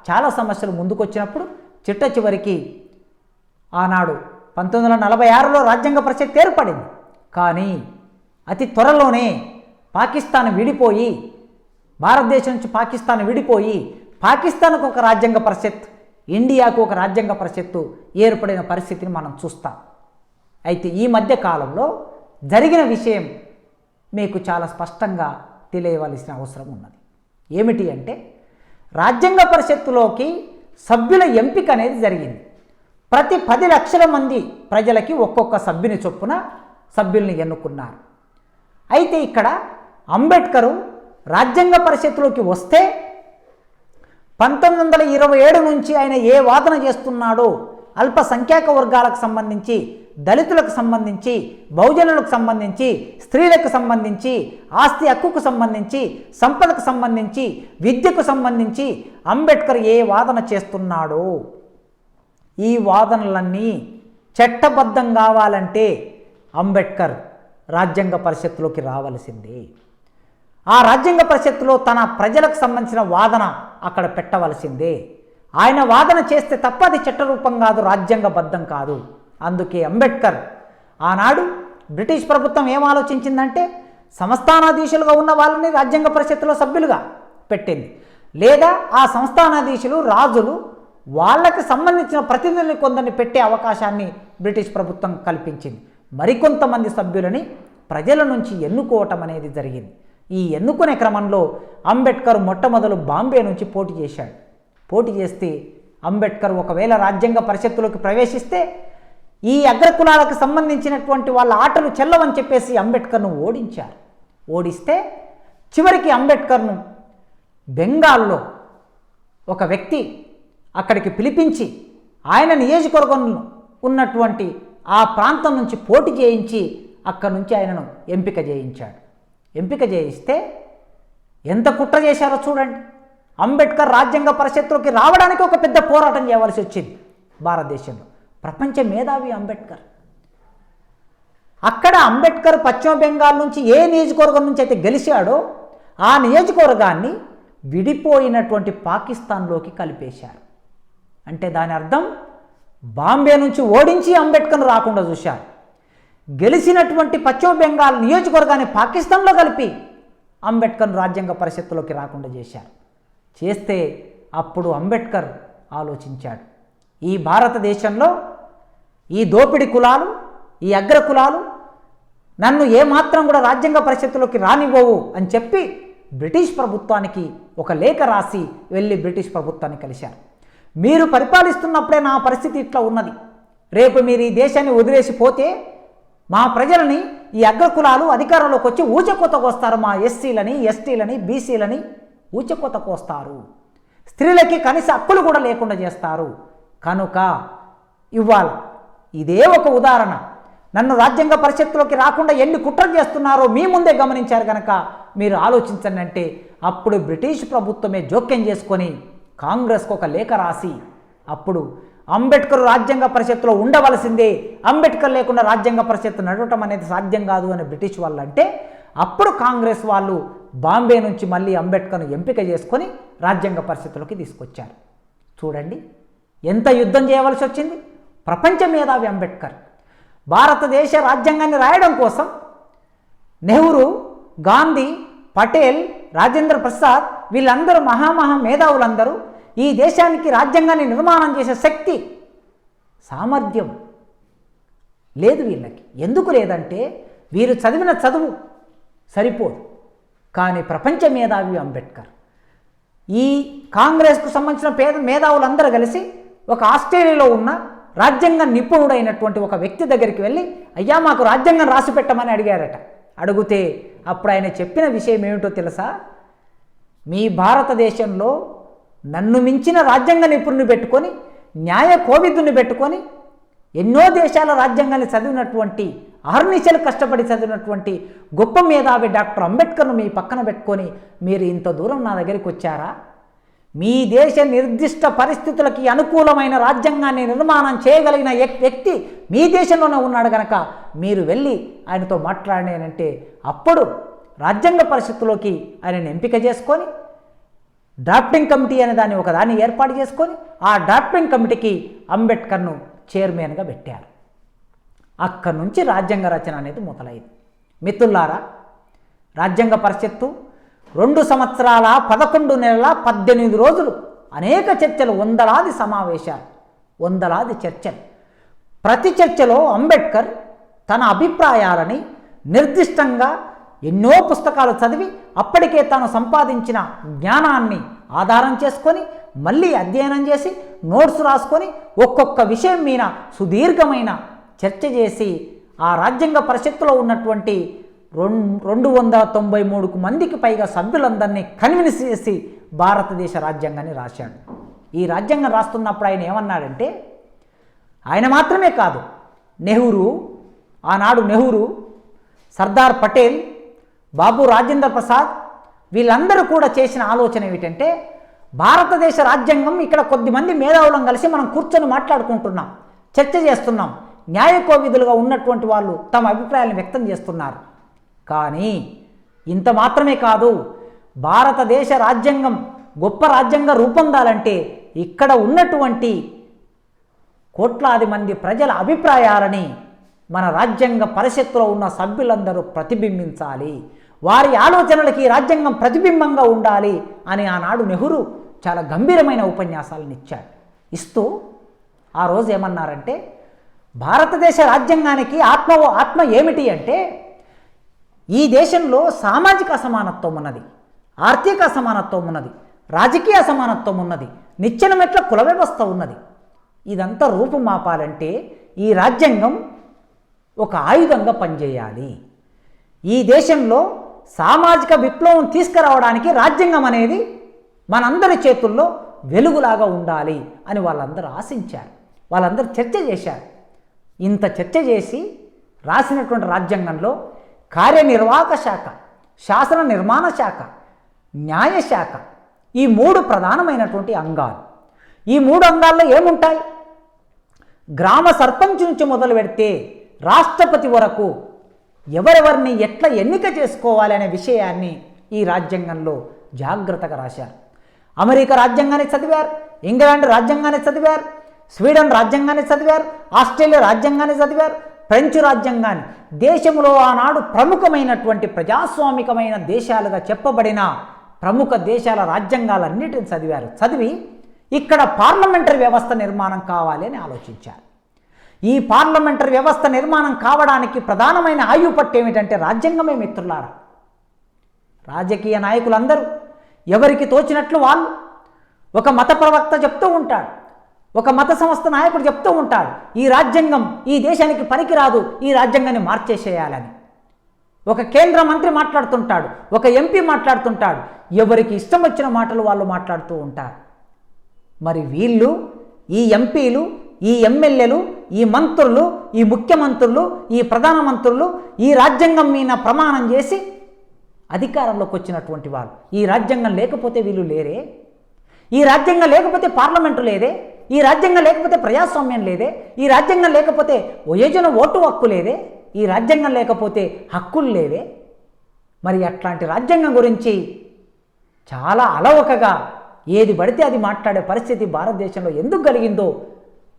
Speaker 1: చాలా సమస్యలు ముందుకొచ్చినప్పుడు చిట్ట చివరికి ఆనాడు 1946లో రాజ్యాంగ పరిషత్ ఏర్పడింది. కానీ అతి త్వరలోనే పాకిస్తాన్ విడిపోయి, భారతదేశం నుంచి పాకిస్తాన్ విడిపోయి, పాకిస్తాన్కు ఒక రాజ్యాంగ పరిషత్, ఇండియాకు ఒక రాజ్యాంగ పరిషత్తు ఏర్పడిన పరిస్థితిని మనం చూస్తాం. అయితే ఈ మధ్య కాలంలో జరిగిన విషయం మీకు చాలా స్పష్టంగా తెలియవలసిన అవసరం ఉన్నది. ఏమిటి అంటే, రాజ్యాంగ పరిషత్తులోకి సభ్యుల ఎంపిక అనేది జరిగింది. ప్రతి 10 లక్షల మంది ప్రజలకి ఒక్కొక్క సభ్యుని చొప్పున సభ్యుల్ని ఎన్నుకున్నారు. అయితే ఇక్కడ అంబేద్కరు రాజ్యాంగ పరిషత్తులోకి వస్తే 1927 నుంచి ఆయన ఏ వాదన చేస్తున్నాడో అల్పసంఖ్యాక వర్గాలకు సంబంధించి, దళితులకు సంబంధించి, బహుజనులకు సంబంధించి, స్త్రీలకు సంబంధించి, ఆస్తి హక్కుకు సంబంధించి, సంపదకు సంబంధించి, విద్యకు సంబంధించి అంబేద్కర్ ఏ వాదన చేస్తున్నాడో ఈ వాదనలన్నీ చట్టబద్ధం కావాలంటే అంబేద్కర్ రాజ్యాంగ పరిషత్తులోకి రావలసిందే. ఆ రాజ్యాంగ పరిషత్తులో తన ప్రజలకు సంబంధించిన వాదన అక్కడ పెట్టవలసిందే. ఆయన వాదన చేస్తే తప్ప అది చట్టరూపం కాదు, రాజ్యాంగబద్ధం కాదు. అందుకే అంబేద్కర్ ఆనాడు బ్రిటిష్ ప్రభుత్వం ఏం ఆలోచించిందంటే, సంస్థానాధీశులుగా ఉన్న వాళ్ళని రాజ్యాంగ పరిషత్తులో సభ్యులుగా పెట్టింది, లేదా ఆ సంస్థానాధీశులు రాజులు వాళ్ళకి సంబంధించిన ప్రతినిధుల్ని కొందరిని పెట్టే అవకాశాన్ని బ్రిటిష్ ప్రభుత్వం కల్పించింది. మరికొంతమంది సభ్యులని ప్రజల నుంచి ఎన్నుకోవటం అనేది జరిగింది. ఈ ఎన్నుకునే క్రమంలో అంబేద్కర్ మొట్టమొదలు బాంబే నుంచి పోటీ చేశాడు. పోటీ చేస్తే అంబేద్కర్ ఒకవేళ రాజ్యాంగ పరిషత్తులోకి ప్రవేశిస్తే ఈ అగ్రకులాలకు సంబంధించినటువంటి వాళ్ళ ఆటలు చెల్లవని చెప్పేసి అంబేద్కర్ను ఓడించారు. ఓడిస్తే చివరికి అంబేద్కర్ను బెంగాల్లో ఒక వ్యక్తి అక్కడికి పిలిపించి ఆయన నియోజకవర్గంలో ఉన్నటువంటి ఆ ప్రాంతం నుంచి పోటీ చేయించి అక్కడి నుంచి ఆయనను ఎంపిక చేయించాడు. ఎంపిక చేయిస్తే ఎంత కుట్ర చేశారో చూడండి. అంబేద్కర్ రాజ్యాంగ పరిషత్తులోకి రావడానికి ఒక పెద్ద పోరాటం చేయవలసి వచ్చింది భారతదేశంలో. ప్రపంచ మేధావి అంబేద్కర్. అక్కడ అంబేద్కర్ పశ్చిమ బెంగాల్ నుంచి ఏ నియోజకవర్గం నుంచి అయితే గెలిచాడో ఆ నియోజకవర్గాన్ని విడిపోయినటువంటి పాకిస్తాన్లోకి కలిపేశారు. అంటే దాని అర్థం బాంబే నుంచి ఓడించి అంబేద్కర్ను రాకుండా చూశారు. గెలిచినటువంటి పశ్చిమ బెంగాల్ నియోజకవర్గాన్ని పాకిస్తాన్లో కలిపి అంబేద్కర్ను రాజ్యాంగ పరిషత్తులోకి రాకుండా చేశారు. చేస్తే అప్పుడు అంబేద్కర్ ఆలోచించాడు, ఈ భారతదేశంలో ఈ దోపిడీ కులాలు, ఈ అగ్ర కులాలు నన్ను ఏమాత్రం కూడా రాజ్యాంగ పరిషత్తులోకి రానివ్వవు అని చెప్పి బ్రిటిష్ ప్రభుత్వానికి ఒక లేఖ రాసి వెళ్ళి బ్రిటిష్ ప్రభుత్వాన్ని కలిశారు. మీరు పరిపాలిస్తున్నప్పుడే నా పరిస్థితి ఇట్లా ఉన్నది, రేపు మీరు ఈ దేశాన్ని వదిలేసి పోతే మా ప్రజలని ఈ అగ్రకులాలు అధికారంలోకి వచ్చి ఊచకోతకు వస్తారు, మా ఎస్సీలని, ఎస్టీలని, బీసీలని ఊచకోతకు వస్తారు, స్త్రీలకి కనీస హక్కులు కూడా లేకుండా చేస్తారు. కనుక ఇవాళ ఇదే ఒక ఉదాహరణ. నన్ను రాజ్యాంగ పరిషత్తులోకి రాకుండా ఎన్ని కుట్రలు చేస్తున్నారో మీ ముందే గమనించారు కనుక మీరు ఆలోచించండి అంటే అప్పుడు బ్రిటిష్ ప్రభుత్వమే జోక్యం చేసుకొని కాంగ్రెస్కు ఒక లేఖ రాసి అప్పుడు అంబేద్కర్ రాజ్యాంగ పరిషత్తులో ఉండవలసిందే, అంబేద్కర్ లేకుండా రాజ్యాంగ పరిషత్తు నడవటం అనేది సాధ్యం కాదు అని బ్రిటిష్ వాళ్ళు అంటే అప్పుడు కాంగ్రెస్ వాళ్ళు బాంబే నుంచి మళ్ళీ అంబేద్కర్ను ఎంపిక చేసుకొని రాజ్యాంగ పరిషత్తులోకి తీసుకొచ్చారు. చూడండి ఎంత యుద్ధం చేయవలసి వచ్చింది. ప్రపంచ మేధావి అంబేద్కర్ భారతదేశ రాజ్యాంగాన్ని రాయడం కోసం నెహ్రూ, గాంధీ, పటేల్, రాజేంద్ర ప్రసాద్ వీళ్ళందరూ మహామహా మేధావులందరూ ఈ దేశానికి రాజ్యాంగాన్ని నిర్మాణం చేసే శక్తి, సామర్థ్యం లేదు వీళ్ళకి. ఎందుకు లేదంటే వీరు చదివిన చదువు సరిపోదు. కానీ ప్రపంచ మేధావి అంబేద్కర్. ఈ కాంగ్రెస్కు సంబంధించిన మేధావులందరూ కలిసి ఒక ఆస్ట్రేలియాలో ఉన్న రాజ్యాంగ నిపుణుడైనటువంటి ఒక వ్యక్తి దగ్గరికి వెళ్ళి అయ్యా మాకు రాజ్యాంగం రాసి పెట్టమని అడిగారట. అడిగితే అప్పుడు ఆయన చెప్పిన విషయం ఏమిటో తెలుసా? మీ భారతదేశంలో నన్ను మించిన రాజ్యాంగ నిపుణుని పెట్టుకొని, న్యాయ కోవిదుని పెట్టుకొని, ఎన్నో దేశాల రాజ్యాంగాన్ని చదివినటువంటి, అహర్నిశలు కష్టపడి చదివినటువంటి గొప్ప మేధావి డాక్టర్ అంబేద్కర్ను మీ పక్కన పెట్టుకొని మీరు ఇంత దూరం నా దగ్గరికి వచ్చారా? మీ దేశ నిర్దిష్ట పరిస్థితులకి అనుకూలమైన రాజ్యాంగాన్ని నిర్మాణం చేయగలిగిన వ్యక్తి మీ దేశంలోనే ఉన్నాడు కనుక మీరు వెళ్ళి ఆయనతో మాట్లాడినంటే అప్పుడు రాజ్యాంగ పరిస్థితుల్లోకి ఆయనను ఎంపిక చేసుకొని డ్రాఫ్టింగ్ కమిటీ అనే దాన్ని ఒకదాన్ని ఏర్పాటు చేసుకొని ఆ డ్రాఫ్టింగ్ కమిటీకి అంబేద్కర్ను చైర్మన్గా పెట్టారు. అక్కడి నుంచి రాజ్యాంగ రచన అనేది మొదలైంది. మిత్రులారా, రాజ్యాంగ పరిషత్తు 2 సంవత్సరాల 11 నెలల 18 రోజులు అనేక చర్చలు, వందలాది సమావేశాలు, వందలాది చర్చలు. ప్రతి చర్చలో అంబేద్కర్ తన అభిప్రాయాలని నిర్దిష్టంగా ఎన్నో పుస్తకాలు చదివి అప్పటికే తాను సంపాదించిన జ్ఞానాన్ని ఆధారం చేసుకొని మళ్ళీ అధ్యయనం చేసి నోట్స్ రాసుకొని ఒక్కొక్క విషయం మీద సుదీర్ఘమైన చర్చ చేసి ఆ రాజ్యాంగ పరిషత్తులో ఉన్నటువంటి 293 మందికి పైగా సభ్యులందరినీ కన్విన్స్ చేసి భారతదేశ రాజ్యాంగాన్ని రాశాడు. ఈ రాజ్యాంగం రాస్తున్నప్పుడు ఆయన ఏమన్నాడంటే, ఆయన మాత్రమే కాదు, ఆనాడు నెహ్రూ, సర్దార్ పటేల్, బాబు రాజేంద్ర ప్రసాద్ వీళ్ళందరూ కూడా చేసిన ఆలోచన ఏమిటంటే, భారతదేశ రాజ్యాంగం ఇక్కడ కొద్దిమంది మేధావులను కలిసి మనం కూర్చొని మాట్లాడుకుంటున్నాం, చర్చ చేస్తున్నాం, న్యాయకోవిధులుగా ఉన్నటువంటి వాళ్ళు తమ అభిప్రాయాలను వ్యక్తం చేస్తున్నారు. కానీ ఇంత మాత్రమే కాదు, భారతదేశ రాజ్యాంగం గొప్ప రాజ్యాంగ రూపొందాలంటే ఇక్కడ ఉన్నటువంటి కోట్లాది మంది ప్రజల అభిప్రాయాలని మన రాజ్యాంగ పరిషత్తులో ఉన్న సభ్యులందరూ ప్రతిబింబించాలి, వారి ఆలోచనలకి రాజ్యాంగం ప్రతిబింబంగా ఉండాలి అని ఆనాడు నెహ్రూ చాలా గంభీరమైన ఉపన్యాసాలను ఇస్తూ ఆ రోజు ఏమన్నారంటే, భారతదేశ రాజ్యాంగానికి ఆత్మ ఏమిటి అంటే, ఈ దేశంలో సామాజిక అసమానత్వం ఉన్నది, ఆర్థిక అసమానత్వం ఉన్నది, రాజకీయ అసమానత్వం ఉన్నది, నిచ్చెన మెట్ల కుల వ్యవస్థ ఉన్నది. ఇదంతా రూపుమాపాలంటే ఈ రాజ్యాంగం ఒక ఆయుధంగా పనిచేయాలి. ఈ దేశంలో సామాజిక విప్లవం తీసుకురావడానికి రాజ్యాంగం అనేది మనందరి చేతుల్లో వెలుగులాగా ఉండాలి అని వాళ్ళందరూ ఆశించారు, వాళ్ళందరూ చర్చ చేశారు. ఇంత చర్చ చేసి రాసినటువంటి రాజ్యాంగంలో కార్యనిర్వాహక శాఖ, శాసన నిర్మాణ శాఖ, న్యాయశాఖ, ఈ 3 ప్రధానమైనటువంటి అంగాలు. ఈ 3 అంగాల్లో ఏముంటాయి? గ్రామ సర్పంచ్ నుంచి మొదలు పెడితే రాష్ట్రపతి వరకు ఎవరెవరిని ఎట్లా ఎన్నిక చేసుకోవాలి అనే విషయాన్ని ఈ రాజ్యాంగంలో జాగ్రత్తగా రాశారు. అమెరికా రాజ్యాంగాన్ని చదివారు, ఇంగ్లాండ్ రాజ్యాంగాన్ని చదివారు, స్వీడన్ రాజ్యాంగాన్ని చదివారు, ఆస్ట్రేలియా రాజ్యాంగాన్ని చదివారు, ఫ్రెంచ్ రాజ్యాంగాన్ని, దేశంలో ఆనాడు ప్రముఖమైనటువంటి ప్రజాస్వామికమైన దేశాలుగా చెప్పబడిన ప్రముఖ దేశాల రాజ్యాంగాలన్నిటిని చదివారు. చదివి ఇక్కడ పార్లమెంటరీ వ్యవస్థ నిర్మాణం కావాలి అని ఆలోచించారు. ఈ పార్లమెంటరీ వ్యవస్థ నిర్మాణం కావడానికి ప్రధానమైన ఆయుపట్టు ఏమిటంటే రాజ్యాంగమే. మిత్రులారా, రాజకీయ నాయకులందరూ ఎవరికి తోచినట్లు వాళ్ళు, ఒక మత ప్రవక్త చెప్తూ ఉంటాడు, ఒక మత సంస్థ నాయకుడు చెప్తూ ఉంటాడు, ఈ రాజ్యాంగం ఈ దేశానికి పనికిరాదు, ఈ రాజ్యాంగాన్ని మార్చేసేయాలని. ఒక కేంద్ర మంత్రి మాట్లాడుతుంటాడు, ఒక ఎంపీ మాట్లాడుతుంటాడు, ఎవరికి ఇష్టం వచ్చిన మాటలు వాళ్ళు మాట్లాడుతూ ఉంటారు. మరి వీళ్ళు, ఈ ఎంపీలు, ఈ ఎమ్మెల్యేలు, ఈ మంత్రులు, ఈ ముఖ్యమంత్రులు, ఈ ప్రధానమంత్రులు ఈ రాజ్యాంగం మీద ప్రమాణం చేసి అధికారంలోకి వచ్చినటువంటి వాళ్ళు. ఈ రాజ్యాంగం లేకపోతే వీళ్ళు లేరే, ఈ రాజ్యాంగం లేకపోతే పార్లమెంటు లేదే, ఈ రాజ్యాంగం లేకపోతే ప్రజాస్వామ్యం లేదే, ఈ రాజ్యాంగం లేకపోతే వయోజన ఓటు హక్కు లేదే, ఈ రాజ్యాంగం లేకపోతే హక్కులు లేవే. మరి అట్లాంటి రాజ్యాంగం గురించి చాలా అలవకగా ఏది పడితే అది మాట్లాడే పరిస్థితి భారతదేశంలో ఎందుకు కలిగిందో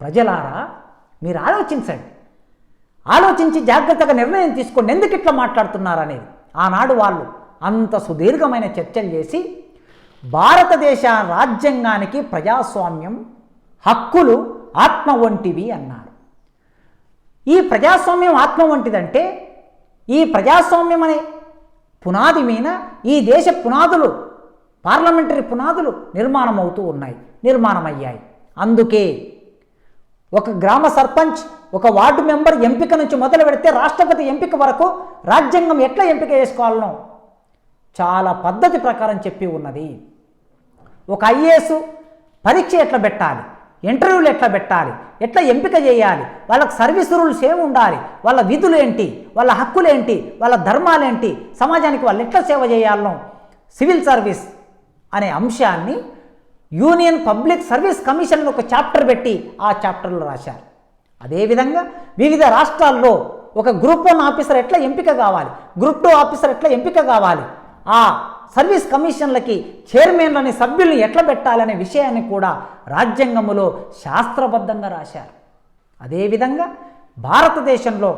Speaker 1: ప్రజలారా మీరు ఆలోచించండి. ఆలోచించి జాగ్రత్తగా నిర్ణయం తీసుకోండి, ఎందుకు ఇట్లా మాట్లాడుతున్నారు అనేది. ఆనాడు వాళ్ళు అంత సుదీర్ఘమైన చర్చలు చేసి భారతదేశ రాజ్యాంగానికి ప్రజాస్వామ్యం, హక్కులు ఆత్మ వంటివి అన్నారు. ఈ ప్రజాస్వామ్యం ఆత్మ వంటిదంటే ఈ ప్రజాస్వామ్యం అనే పునాది మీద ఈ దేశ పునాదులు, పార్లమెంటరీ పునాదులు నిర్మాణమయ్యాయి. అందుకే ఒక గ్రామ సర్పంచ్, ఒక వార్డు మెంబర్ ఎంపిక నుంచి మొదలు పెడితే రాష్ట్రపతి ఎంపిక వరకు రాజ్యాంగం ఎట్లా ఎంపిక చేసుకోవాలనో చాలా పద్ధతి ప్రకారం చెప్పి ఉన్నది. ఒక ఐఏఎస్ పరీక్ష ఎట్లా పెట్టాలి, ఇంటర్వ్యూలు ఎట్లా పెట్టాలి, ఎట్లా ఎంపిక చేయాలి, వాళ్ళకి సర్వీస్ రూల్స్ ఏమి ఉండాలి, వాళ్ళ విధులు ఏంటి, వాళ్ళ హక్కులు ఏంటి, వాళ్ళ ధర్మాలేంటి, సమాజానికి వాళ్ళు ఎట్లా సేవ చేయాలనో సివిల్ సర్వీస్ అనే అంశాన్ని యూనియన్ పబ్లిక్ సర్వీస్ కమిషన్ ఒక చాప్టర్ పెట్టి ఆ చాప్టర్లో రాశారు. అదేవిధంగా వివిధ రాష్ట్రాల్లో ఒక గ్రూప్ 1 ఆఫీసర్ ఎట్లా ఎంపిక కావాలి, గ్రూప్ 2 ఆఫీసర్ ఎట్లా ఎంపిక కావాలి, ఆ సర్వీస్ కమిషన్లకి చైర్మన్లని సభ్యుల్ని ఎట్లా పెట్టాలనే విషయాన్ని కూడా రాజ్యాంగంలో శాస్త్రబద్ధంగా రాశారు. అదేవిధంగా భారతదేశంలో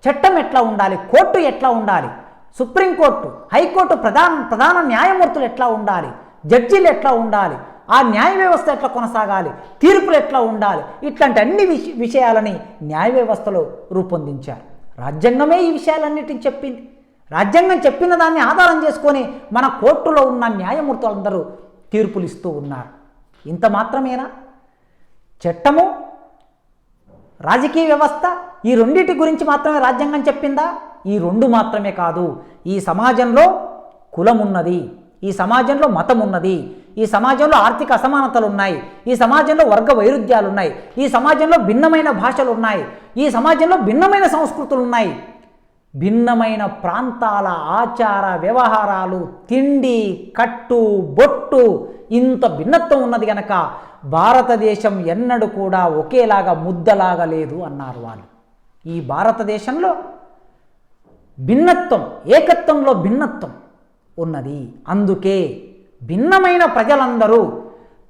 Speaker 1: చట్టం ఎట్లా ఉండాలి, కోర్టు ఎట్లా ఉండాలి, సుప్రీంకోర్టు, హైకోర్టు ప్రధాన న్యాయమూర్తులు ఎట్లా ఉండాలి, జడ్జీలు ఎట్లా ఉండాలి, ఆ న్యాయ వ్యవస్థ ఎట్లా కొనసాగాలి, తీర్పులు ఎట్లా ఉండాలి, ఇట్లాంటి అన్ని విషయాలని న్యాయ వ్యవస్థలో రూపొందించారు. రాజ్యాంగమే ఈ విషయాలన్నిటిని చెప్పింది. రాజ్యాంగం చెప్పిన దాన్ని ఆధారం చేసుకొని మన కోర్టులో ఉన్న న్యాయమూర్తులందరూ తీర్పులు ఇస్తూ ఉన్నారు. ఇంత మాత్రమేనా? చట్టము, రాజకీయ వ్యవస్థ ఈ రెండింటి గురించి మాత్రమే రాజ్యాంగం చెప్పిందా? ఈ రెండు మాత్రమే కాదు. ఈ సమాజంలో కులం ఉన్నది, ఈ సమాజంలో మతం ఉన్నది, ఈ సమాజంలో ఆర్థిక అసమానతలు ఉన్నాయి, ఈ సమాజంలో వర్గ వైరుధ్యాలు ఉన్నాయి, ఈ సమాజంలో భిన్నమైన భాషలు ఉన్నాయి, ఈ సమాజంలో భిన్నమైన సంస్కృతులు ఉన్నాయి, భిన్నమైన ప్రాంతాల ఆచార వ్యవహారాలు, తిండి, కట్టు, బొట్టు, ఇంత భిన్నత్వం ఉన్నది కనుక భారతదేశం ఎన్నడూ కూడా ఒకేలాగా ముద్దలాగా లేదు అన్నారు వాళ్ళు. ఈ భారతదేశంలో భిన్నత్వం, ఏకత్వంలో భిన్నత్వం ఉన్నది. అందుకే భిన్నమైన ప్రజలందరూ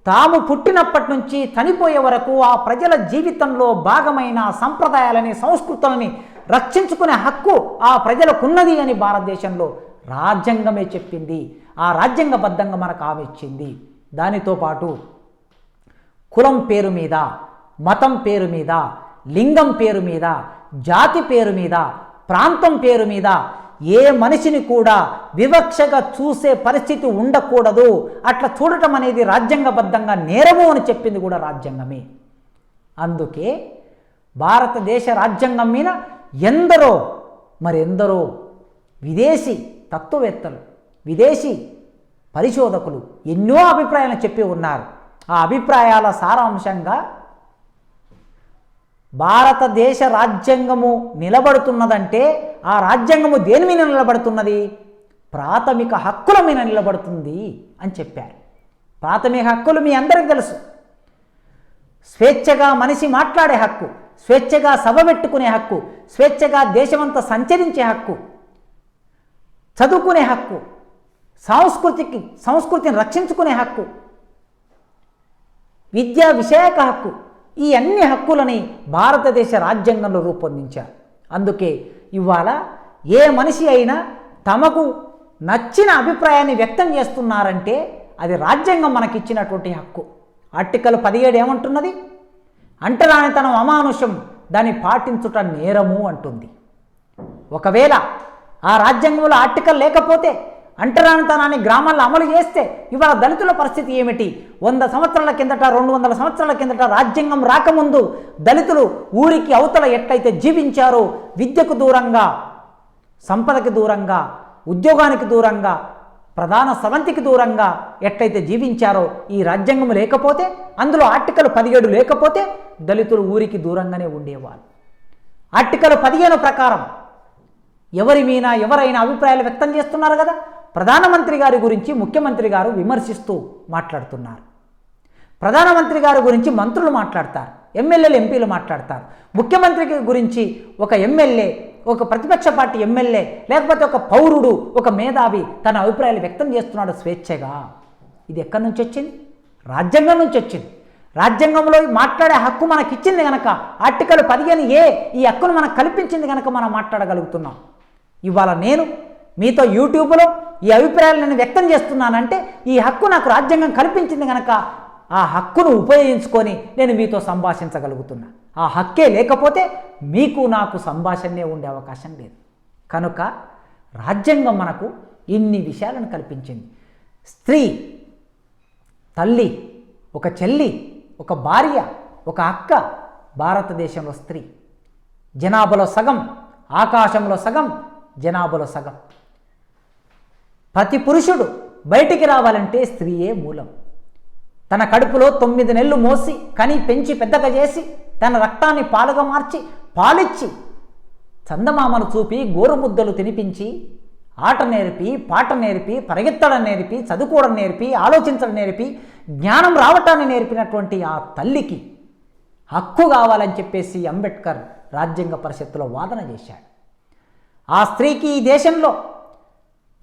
Speaker 1: తాము పుట్టినప్పటి నుంచి చనిపోయే వరకు ఆ ప్రజల జీవితంలో భాగమైన సంప్రదాయాలని, సంస్కృతులని రక్షించుకునే హక్కు ఆ ప్రజలకున్నది అని భారతదేశంలో రాజ్యాంగమే చెప్పింది. ఆ రాజ్యాంగబద్ధంగా మనకు హామీ ఇచ్చింది. దానితో పాటు కులం పేరు మీద, మతం పేరు మీద, లింగం పేరు మీద, జాతి పేరు మీద, ప్రాంతం పేరు మీద ఏ మనిషిని కూడా వివక్షగా చూసే పరిస్థితి ఉండకూడదు. అట్లా చూడటం అనేది రాజ్యాంగబద్ధంగా నేరము అని చెప్పింది కూడా రాజ్యాంగమే. అందుకే భారతదేశ రాజ్యాంగం మీద ఎందరో విదేశీ తత్వవేత్తలు, విదేశీ పరిశోధకులు ఎన్నో అభిప్రాయాలను చెప్పి ఉన్నారు. ఆ అభిప్రాయాల సారాంశంగా భారతదేశ రాజ్యాంగము నిలబడుతున్నదంటే ఆ రాజ్యాంగము దేని మీద నిలబడుతున్నది? ప్రాథమిక హక్కుల మీద నిలబడుతుంది అని చెప్పారు. ప్రాథమిక హక్కులు మీ అందరికీ తెలుసు. స్వేచ్ఛగా మనిషి మాట్లాడే హక్కు, స్వేచ్ఛగా సభ పెట్టుకునే హక్కు, స్వేచ్ఛగా దేశమంతా సంచరించే హక్కు, చదువుకునే హక్కు, సంస్కృతిని రక్షించుకునే హక్కు, విద్యా విషయక హక్కు, ఈ అన్ని హక్కులని భారతదేశ రాజ్యాంగంలో రూపొందించారు. అందుకే ఇవాళ ఏ మనిషి అయినా తమకు నచ్చిన అభిప్రాయాన్ని వ్యక్తం చేస్తున్నారంటే అది రాజ్యాంగం మనకిచ్చినటువంటి హక్కు. ఆర్టికల్ 17 ఏమంటున్నది? అంటరానితనం అమానుషం, దాన్ని పాటించుట నేరము అంటుంది. ఒకవేళ ఆ రాజ్యాంగంలో ఆర్టికల్ లేకపోతే, అంటరానితనాన్ని గ్రామాల్లో అమలు చేస్తే ఇవాళ దళితుల పరిస్థితి ఏమిటి? 100 సంవత్సరాల కిందట, 200 సంవత్సరాల కిందట రాజ్యాంగం రాకముందు దళితులు ఊరికి అవతల ఎట్లయితే జీవించారో, విద్యకు దూరంగా, సంపదకి దూరంగా, ఉద్యోగానికి దూరంగా, ప్రధాన స్రవంతికి దూరంగా ఎట్లయితే జీవించారో, ఈ రాజ్యాంగం లేకపోతే, అందులో ఆర్టికల్ 17 లేకపోతే దళితులు ఊరికి దూరంగానే ఉండేవాళ్ళు. ఆర్టికల్ 15 ప్రకారం ఎవరైనా అభిప్రాయాలు వ్యక్తం చేస్తున్నారు కదా, ప్రధానమంత్రి గారి గురించి ముఖ్యమంత్రి గారు విమర్శిస్తూ మాట్లాడుతున్నారు. ప్రధానమంత్రి గారి గురించి మంత్రులు మాట్లాడతారు, ఎమ్మెల్యేలు, ఎంపీలు మాట్లాడతారు. ముఖ్యమంత్రి గురించి ఒక ఎమ్మెల్యే, ఒక ప్రతిపక్ష పార్టీ ఎమ్మెల్యే, లేకపోతే ఒక పౌరుడు, ఒక మేధావి తన అభిప్రాయాలు వ్యక్తం చేస్తున్నాడు స్వేచ్ఛగా. ఇది ఎక్కడి నుంచి వచ్చింది? రాజ్యాంగం నుంచి వచ్చింది. రాజ్యాంగంలో మాట్లాడే హక్కు మనకి ఇచ్చింది కనుక, ఆర్టికల్ 15A ఈ హక్కును మనకు కల్పించింది కనుక మనం మాట్లాడగలుగుతున్నాం. ఇవాళ నేను మీతో యూట్యూబ్లో ఈ అభిప్రాయాలు నేను వ్యక్తం చేస్తున్నానంటే ఈ హక్కు నాకు రాజ్యాంగం కల్పించింది కనుక ఆ హక్కును ఉపయోగించుకొని నేను మీతో సంభాషించగలుగుతున్నా. ఆ హక్కే లేకపోతే మీకు నాకు సంభాషణే ఉండే అవకాశం లేదు. కనుక రాజ్యాంగం మనకు ఇన్ని విషయాలను కల్పించింది. స్త్రీ, తల్లి, ఒక చెల్లి, ఒక భార్య, ఒక అక్క. భారతదేశంలో స్త్రీ జనాభాలో సగం, ఆకాశంలో సగం, జనాభాలో సగం. ప్రతి పురుషుడు బయటికి రావాలంటే స్త్రీయే మూలం. తన కడుపులో 9 నెలలు మోసి కని పెంచి పెద్దగా చేసి తన రక్తాన్ని పాలుగా మార్చి పాలిచ్చి చందమామను చూపి గోరుముద్దలు తినిపించి ఆట నేర్పి, పాట నేర్పి, పరిగెత్తడం నేర్పి, చదువుకోవడం నేర్పి, ఆలోచించడం నేర్పి, జ్ఞానం రావటాన్ని నేర్పినటువంటి ఆ తల్లికి హక్కు కావాలని చెప్పేసి అంబేద్కర్ రాజ్యాంగ పరిషత్తులో వాదన చేశాడు. ఆ స్త్రీకి ఈ దేశంలో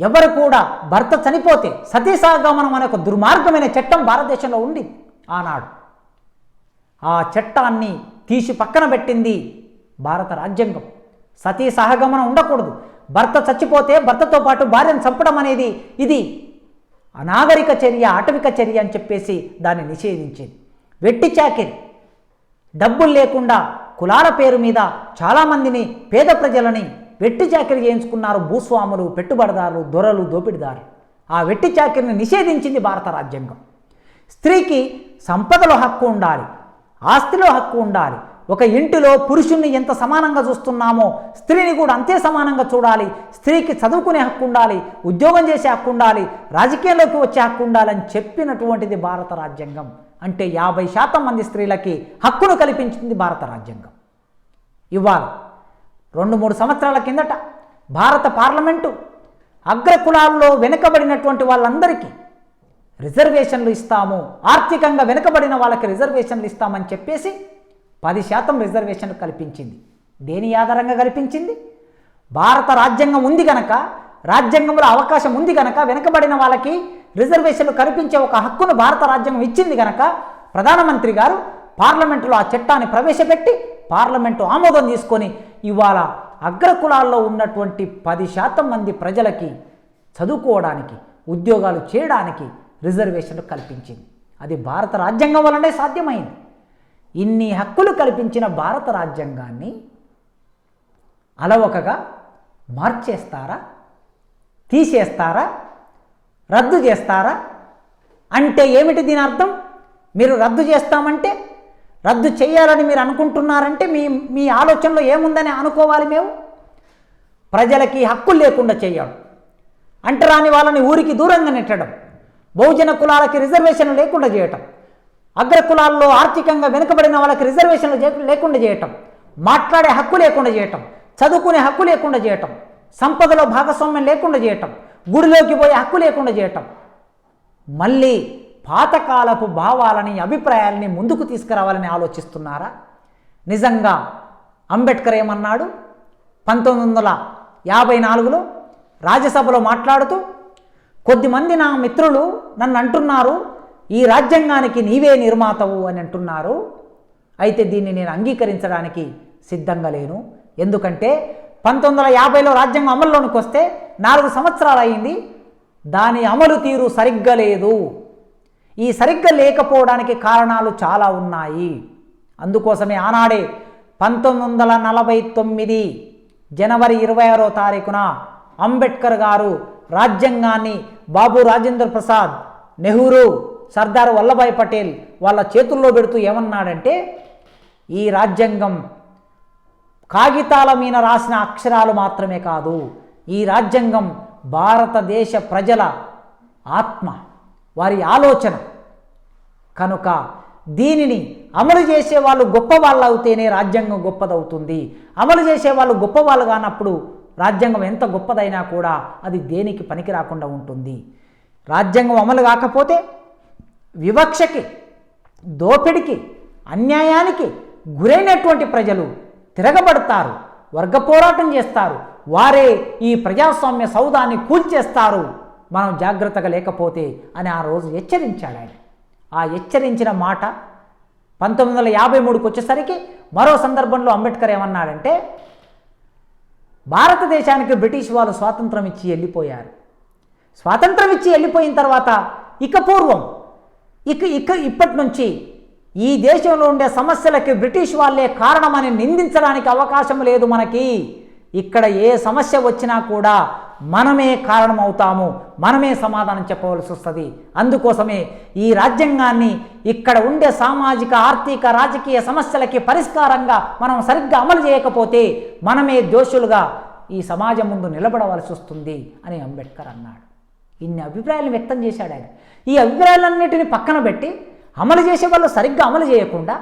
Speaker 1: ఎవరు కూడా భర్త చనిపోతే సతీసహగమనం అనే ఒక దుర్మార్గమైన చట్టం భారతదేశంలో ఉంది ఆనాడు. ఆ చట్టాన్ని తీసి పక్కన పెట్టింది భారత రాజ్యాంగం. సతీ సహగమనం ఉండకూడదు. భర్త చచ్చిపోతే భర్తతో పాటు భార్యను చంపడం అనేది ఇది అనాగరిక చర్య, ఆటవిక చర్య అని చెప్పేసి దాన్ని నిషేధించేది. వెట్టి చాకిరి, డబ్బులు లేకుండా కులాల పేరు మీద చాలామందిని, పేద ప్రజలని వెట్టి చాకిరి చేయించుకున్నారు భూస్వాములు, పెట్టుబడిదారులు, దొరలు, దోపిడిదారులు. ఆ వెట్టి చాకిరిని నిషేధించింది భారత రాజ్యాంగం. స్త్రీకి సంపదలో హక్కు ఉండాలి, ఆస్తిలో హక్కు ఉండాలి. ఒక ఇంటిలో పురుషుణ్ణి ఎంత సమానంగా చూస్తున్నామో స్త్రీని కూడా అంతే సమానంగా చూడాలి. స్త్రీకి చదువుకునే హక్కు ఉండాలి, ఉద్యోగం చేసే హక్కు ఉండాలి, రాజకీయాల్లోకి వచ్చే హక్కు ఉండాలని చెప్పినటువంటిది భారత రాజ్యాంగం. అంటే 50% మంది స్త్రీలకి హక్కును కల్పించింది భారత రాజ్యాంగం. ఇవాళ 2-3 సంవత్సరాల కిందట భారత పార్లమెంటు అగ్రకులాల్లో వెనుకబడినటువంటి వాళ్ళందరికీ రిజర్వేషన్లు ఇస్తాము, ఆర్థికంగా వెనుకబడిన వాళ్ళకి రిజర్వేషన్లు ఇస్తామని చెప్పేసి 10% రిజర్వేషన్లు కల్పించింది. దేని ఆధారంగా కల్పించింది? భారత రాజ్యాంగం ఉంది కనుక, రాజ్యాంగంలో అవకాశం ఉంది కనుక, వెనుకబడిన వాళ్ళకి రిజర్వేషన్లు కల్పించే ఒక హక్కును భారత రాజ్యాంగం ఇచ్చింది కనుక ప్రధానమంత్రి గారు పార్లమెంటులో ఆ చట్టాన్ని ప్రవేశపెట్టి పార్లమెంటు ఆమోదం తీసుకొని ఇవాళ అగ్రకులాల్లో ఉన్నటువంటి 10% మంది ప్రజలకి చదువుకోవడానికి, ఉద్యోగాలు చేయడానికి రిజర్వేషన్లు కల్పించింది. అది భారత రాజ్యాంగం వల్లనే సాధ్యమైంది. ఇన్ని హక్కులు కల్పించిన భారత రాజ్యాంగాన్ని అలవకగా మార్చేస్తారా, తీసేస్తారా, రద్దు చేస్తారా? అంటే ఏమిటి దీని అర్థం? మీరు రద్దు చేస్తామంటే, రద్దు చేయాలని మీరు అనుకుంటున్నారంటే మీ ఆలోచనలో ఏముందని అనుకోవాలి. మేము ప్రజలకి హక్కులు లేకుండా చేయడం, అంటరాని వాళ్ళని ఊరికి దూరంగా నెట్టడం, బహుజన కులాలకి రిజర్వేషన్లు లేకుండా చేయటం, అగ్రకులాల్లో ఆర్థికంగా వెనుకబడిన వాళ్ళకి రిజర్వేషన్లు లేకుండా చేయటం, మాట్లాడే హక్కు లేకుండా చేయటం, చదువుకునే హక్కు లేకుండా చేయటం, సంపదలో భాగస్వామ్యం లేకుండా చేయటం, గుడిలోకి పోయే హక్కు లేకుండా చేయటం, మళ్ళీ పాతకాలపు భావాలని, అభిప్రాయాలని ముందుకు తీసుకురావాలని ఆలోచిస్తున్నారా? నిజంగా అంబేద్కర్ ఏమన్నాడు? 1954లో రాజ్యసభలో మాట్లాడుతూ, కొద్దిమంది నా మిత్రులు నన్ను అంటున్నారు, ఈ రాజ్యాంగానికి నీవే నిర్మాతవు అని అంటున్నారు. అయితే దీన్ని నేను అంగీకరించడానికి సిద్ధంగా లేను. ఎందుకంటే 1950లో రాజ్యాంగం అమల్లోనికి వస్తే 4 సంవత్సరాలు అయింది. దాని అమలు తీరు సరిగ్గా లేదు. ఈ సరిగ్గా లేకపోవడానికి కారణాలు చాలా ఉన్నాయి. అందుకోసమే ఆనాడే 1949 జనవరి 26వ తారీఖున అంబేద్కర్ గారు రాజ్యాంగాన్ని బాబు రాజేంద్ర ప్రసాద్, నెహ్రూ, సర్దార్ వల్లభాయ్ పటేల్ వాళ్ళ చేతుల్లో పెడుతూ ఏమన్నాడంటే, ఈ రాజ్యాంగం కాగితాల మీద రాసిన అక్షరాలు మాత్రమే కాదు, ఈ రాజ్యాంగం భారతదేశ ప్రజల ఆత్మ, వారి ఆలోచన కనుక దీనిని అమలు చేసే వాళ్ళు గొప్పవాళ్ళు అవుతేనే రాజ్యాంగం గొప్పదవుతుంది. అమలు చేసే వాళ్ళు గొప్పవాళ్ళు కానప్పుడు రాజ్యాంగం ఎంత గొప్పదైనా కూడా అది దేనికి పనికి రాకుండా ఉంటుంది. రాజ్యాంగం అమలు కాకపోతే వివక్షకి, దోపిడికి, అన్యాయానికి గురైనటువంటి ప్రజలు తిరగబడతారు, వర్గ పోరాటం చేస్తారు, వారే ఈ ప్రజాస్వామ్య సౌధాన్ని కూల్చేస్తారు మనం జాగ్రత్తగా లేకపోతే అని ఆ రోజు హెచ్చరించాడు ఆయన. ఆ హెచ్చరించిన మాట 1953కి వచ్చేసరికి మరో సందర్భంలో అంబేద్కర్ ఏమన్నాడంటే, భారతదేశానికి బ్రిటిష్ వాళ్ళు స్వాతంత్రం ఇచ్చి వెళ్ళిపోయారు. స్వాతంత్రం ఇచ్చి వెళ్ళిపోయిన తర్వాత ఇప్పటి నుంచి ఈ దేశంలో ఉండే సమస్యలకి బ్రిటిష్ వాళ్ళే కారణమని నిందించడానికి అవకాశం లేదు మనకి. ఇక్కడ ఏ సమస్య వచ్చినా కూడా మనమే కారణం అవుతాము, మనమే సమాధానం చెప్పవలసి వస్తుంది. అందుకోసమే ఈ రాజ్యాంగాన్ని ఇక్కడ ఉండే సామాజిక, ఆర్థిక, రాజకీయ సమస్యలకి పరిష్కారంగా మనం సరిగ్గా అమలు చేయకపోతే మనమే దోషులుగా ఈ సమాజం ముందు నిలబడవలసి వస్తుంది అని అంబేద్కర్ అన్నాడు. ఇన్ని అభిప్రాయాలు వ్యక్తం చేశాడు ఆయన. ఈ అభిప్రాయాలన్నిటిని పక్కన పెట్టి అమలు చేసే వాళ్ళు సరిగ్గా అమలు చేయకుండా,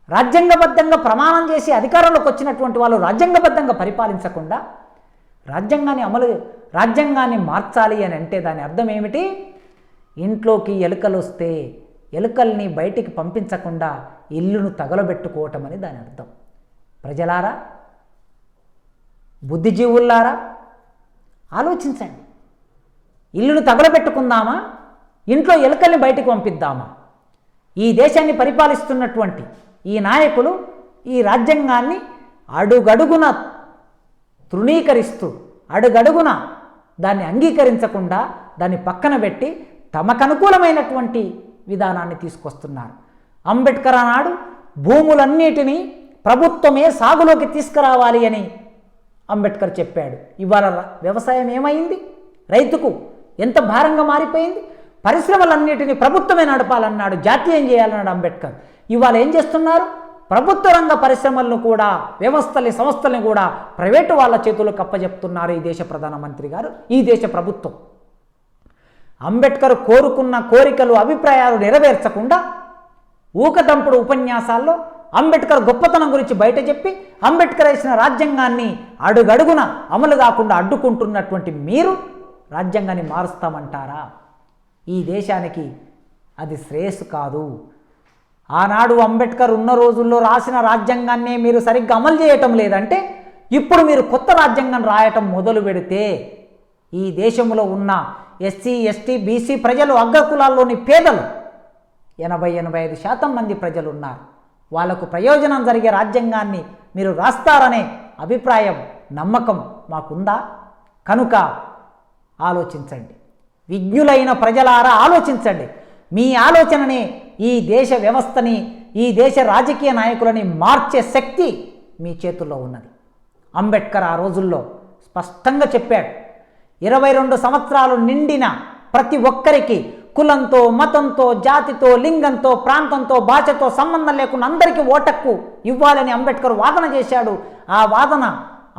Speaker 1: రాజ్యాంగబద్ధంగా ప్రమాణం చేసి అధికారంలోకి వచ్చినటువంటి వాళ్ళు రాజ్యాంగబద్ధంగా పరిపాలించకుండా రాజ్యాంగాన్ని మార్చాలి అని అంటే దాని అర్థం ఏమిటి? ఇంట్లోకి ఎలుకలు వస్తే ఎలుకల్ని బయటికి పంపించకుండా ఇల్లును తగలబెట్టుకోవటం అని దాని అర్థం. ప్రజలారా, బుద్ధిజీవుల్లారా, ఆలోచించండి. ఇల్లును తగలబెట్టుకుందామా, ఇంట్లో ఎలుకల్ని బయటికి పంపిద్దామా? ఈ దేశాన్ని పరిపాలిస్తున్నటువంటి ఈ నాయకులు ఈ రాజ్యాంగాన్ని అడుగడుగున తృణీకరిస్తూ, అడుగడుగున దాన్ని అంగీకరించకుండా దాన్ని పక్కన పెట్టి తమకు అనుకూలమైనటువంటి విధానాన్ని తీసుకొస్తున్నారు. అంబేద్కర్ ఆనాడు భూములన్నిటినీ ప్రభుత్వమే సాగులోకి తీసుకురావాలి అని అంబేద్కర్ చెప్పాడు. ఇవాళ వ్యవసాయం ఏమైంది? రైతుకు ఎంత భారంగా మారిపోయింది. పరిశ్రమలన్నిటినీ ప్రభుత్వమే నడపాలన్నాడు, జాతీయం చేయాలన్నాడు అంబేద్కర్. ఇవాళ ఏం చేస్తున్నారు? ప్రభుత్వ రంగ పరిశ్రమలను కూడా, వ్యవస్థల్ని, సంస్థల్ని కూడా ప్రైవేటు వాళ్ళ చేతుల్లో కప్పజెప్తున్నారు ఈ దేశ ప్రధానమంత్రి గారు, ఈ దేశ ప్రభుత్వం. అంబేద్కర్ కోరుకున్న కోరికలు, అభిప్రాయాలు నెరవేర్చకుండా ఊకదంపుడు ఉపన్యాసాల్లో అంబేద్కర్ గొప్పతనం గురించి బయట చెప్పి అంబేద్కర్ వేసిన రాజ్యాంగాన్ని అడుగడుగున అమలు కాకుండా అడ్డుకుంటున్నటువంటి మీరు రాజ్యాంగాన్ని మారుస్తామంటారా? ఈ దేశానికి అది శ్రేయస్సు కాదు. ఆనాడు అంబేద్కర్ ఉన్న రోజుల్లో రాసిన రాజ్యాంగాన్నే మీరు సరిగ్గా అమలు చేయటం లేదంటే ఇప్పుడు మీరు కొత్త రాజ్యాంగం రాయటం మొదలు పెడితే ఈ దేశంలో ఉన్న ఎస్సీ, ఎస్టీ, బీసీ ప్రజలు, అగ్రకులాల్లోని పేదలు 80-85% మంది ప్రజలు ఉన్నారు. వాళ్లకు ప్రయోజనం జరిగే రాజ్యాంగాన్ని మీరు రాస్తారనే అభిప్రాయం, నమ్మకం మాకుందా? కనుక ఆలోచించండి. విజ్ఞులైన ప్రజలారా ఆలోచించండి. మీ ఆలోచననే ఈ దేశ వ్యవస్థని, ఈ దేశ రాజకీయ నాయకులని మార్చే శక్తి మీ చేతుల్లో ఉన్నది. అంబేద్కర్ ఆ రోజుల్లో స్పష్టంగా చెప్పాడు, 22 సంవత్సరాలు నిండిన ప్రతి ఒక్కరికి కులంతో, మతంతో, జాతితో, లింగంతో, ప్రాంతంతో, భాషతో సంబంధం లేకుండా అందరికీ ఓటక్కు ఇవ్వాలని అంబేద్కర్ వాదన చేశాడు. ఆ వాదన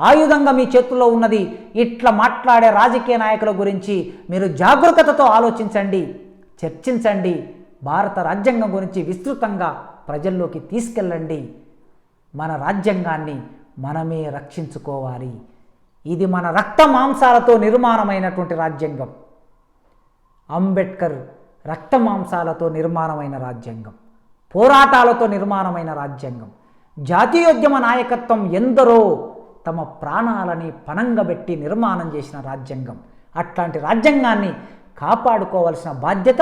Speaker 1: ఆయుధంగా మీ చేతుల్లో ఉన్నది. ఇట్లా మాట్లాడే రాజకీయ నాయకుల గురించి మీరు జాగరూకతతో ఆలోచించండి, చర్చించండి. భారత రాజ్యాంగం గురించి విస్తృతంగా ప్రజల్లోకి తీసుకెళ్ళండి. మన రాజ్యాంగాన్ని మనమే రక్షించుకోవాలి. ఇది మన రక్త మాంసాలతో నిర్మాణమైనటువంటి రాజ్యాంగం. అంబేద్కర్ రక్త మాంసాలతో నిర్మాణమైన రాజ్యాంగం, పోరాటాలతో నిర్మాణమైన రాజ్యాంగం. జాతీయోద్యమ నాయకత్వం ఎందరో తమ ప్రాణాలని పణంగబెట్టి నిర్మాణం చేసిన రాజ్యాంగం. అట్లాంటి రాజ్యాంగాన్ని కాపాడుకోవాల్సిన బాధ్యత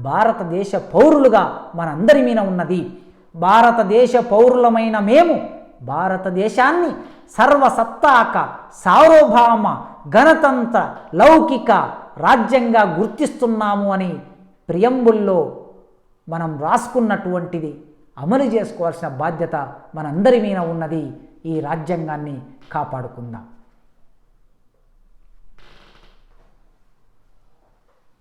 Speaker 1: భారతదేశ పౌరులుగా మనందరి మీద ఉన్నది. భారతదేశ పౌరులమైన మేము భారతదేశాన్ని సర్వసత్తాక, సార్వభౌమ, గణతంత్ర, లౌకిక రాజ్యంగా గుర్తిస్తున్నాము అని ప్రియంబుల్లో మనం రాసుకున్నటువంటిది అమలు చేసుకోవాల్సిన బాధ్యత మనందరి మీద ఉన్నది. ఈ రాజ్యాంగాన్ని కాపాడుకుందాం.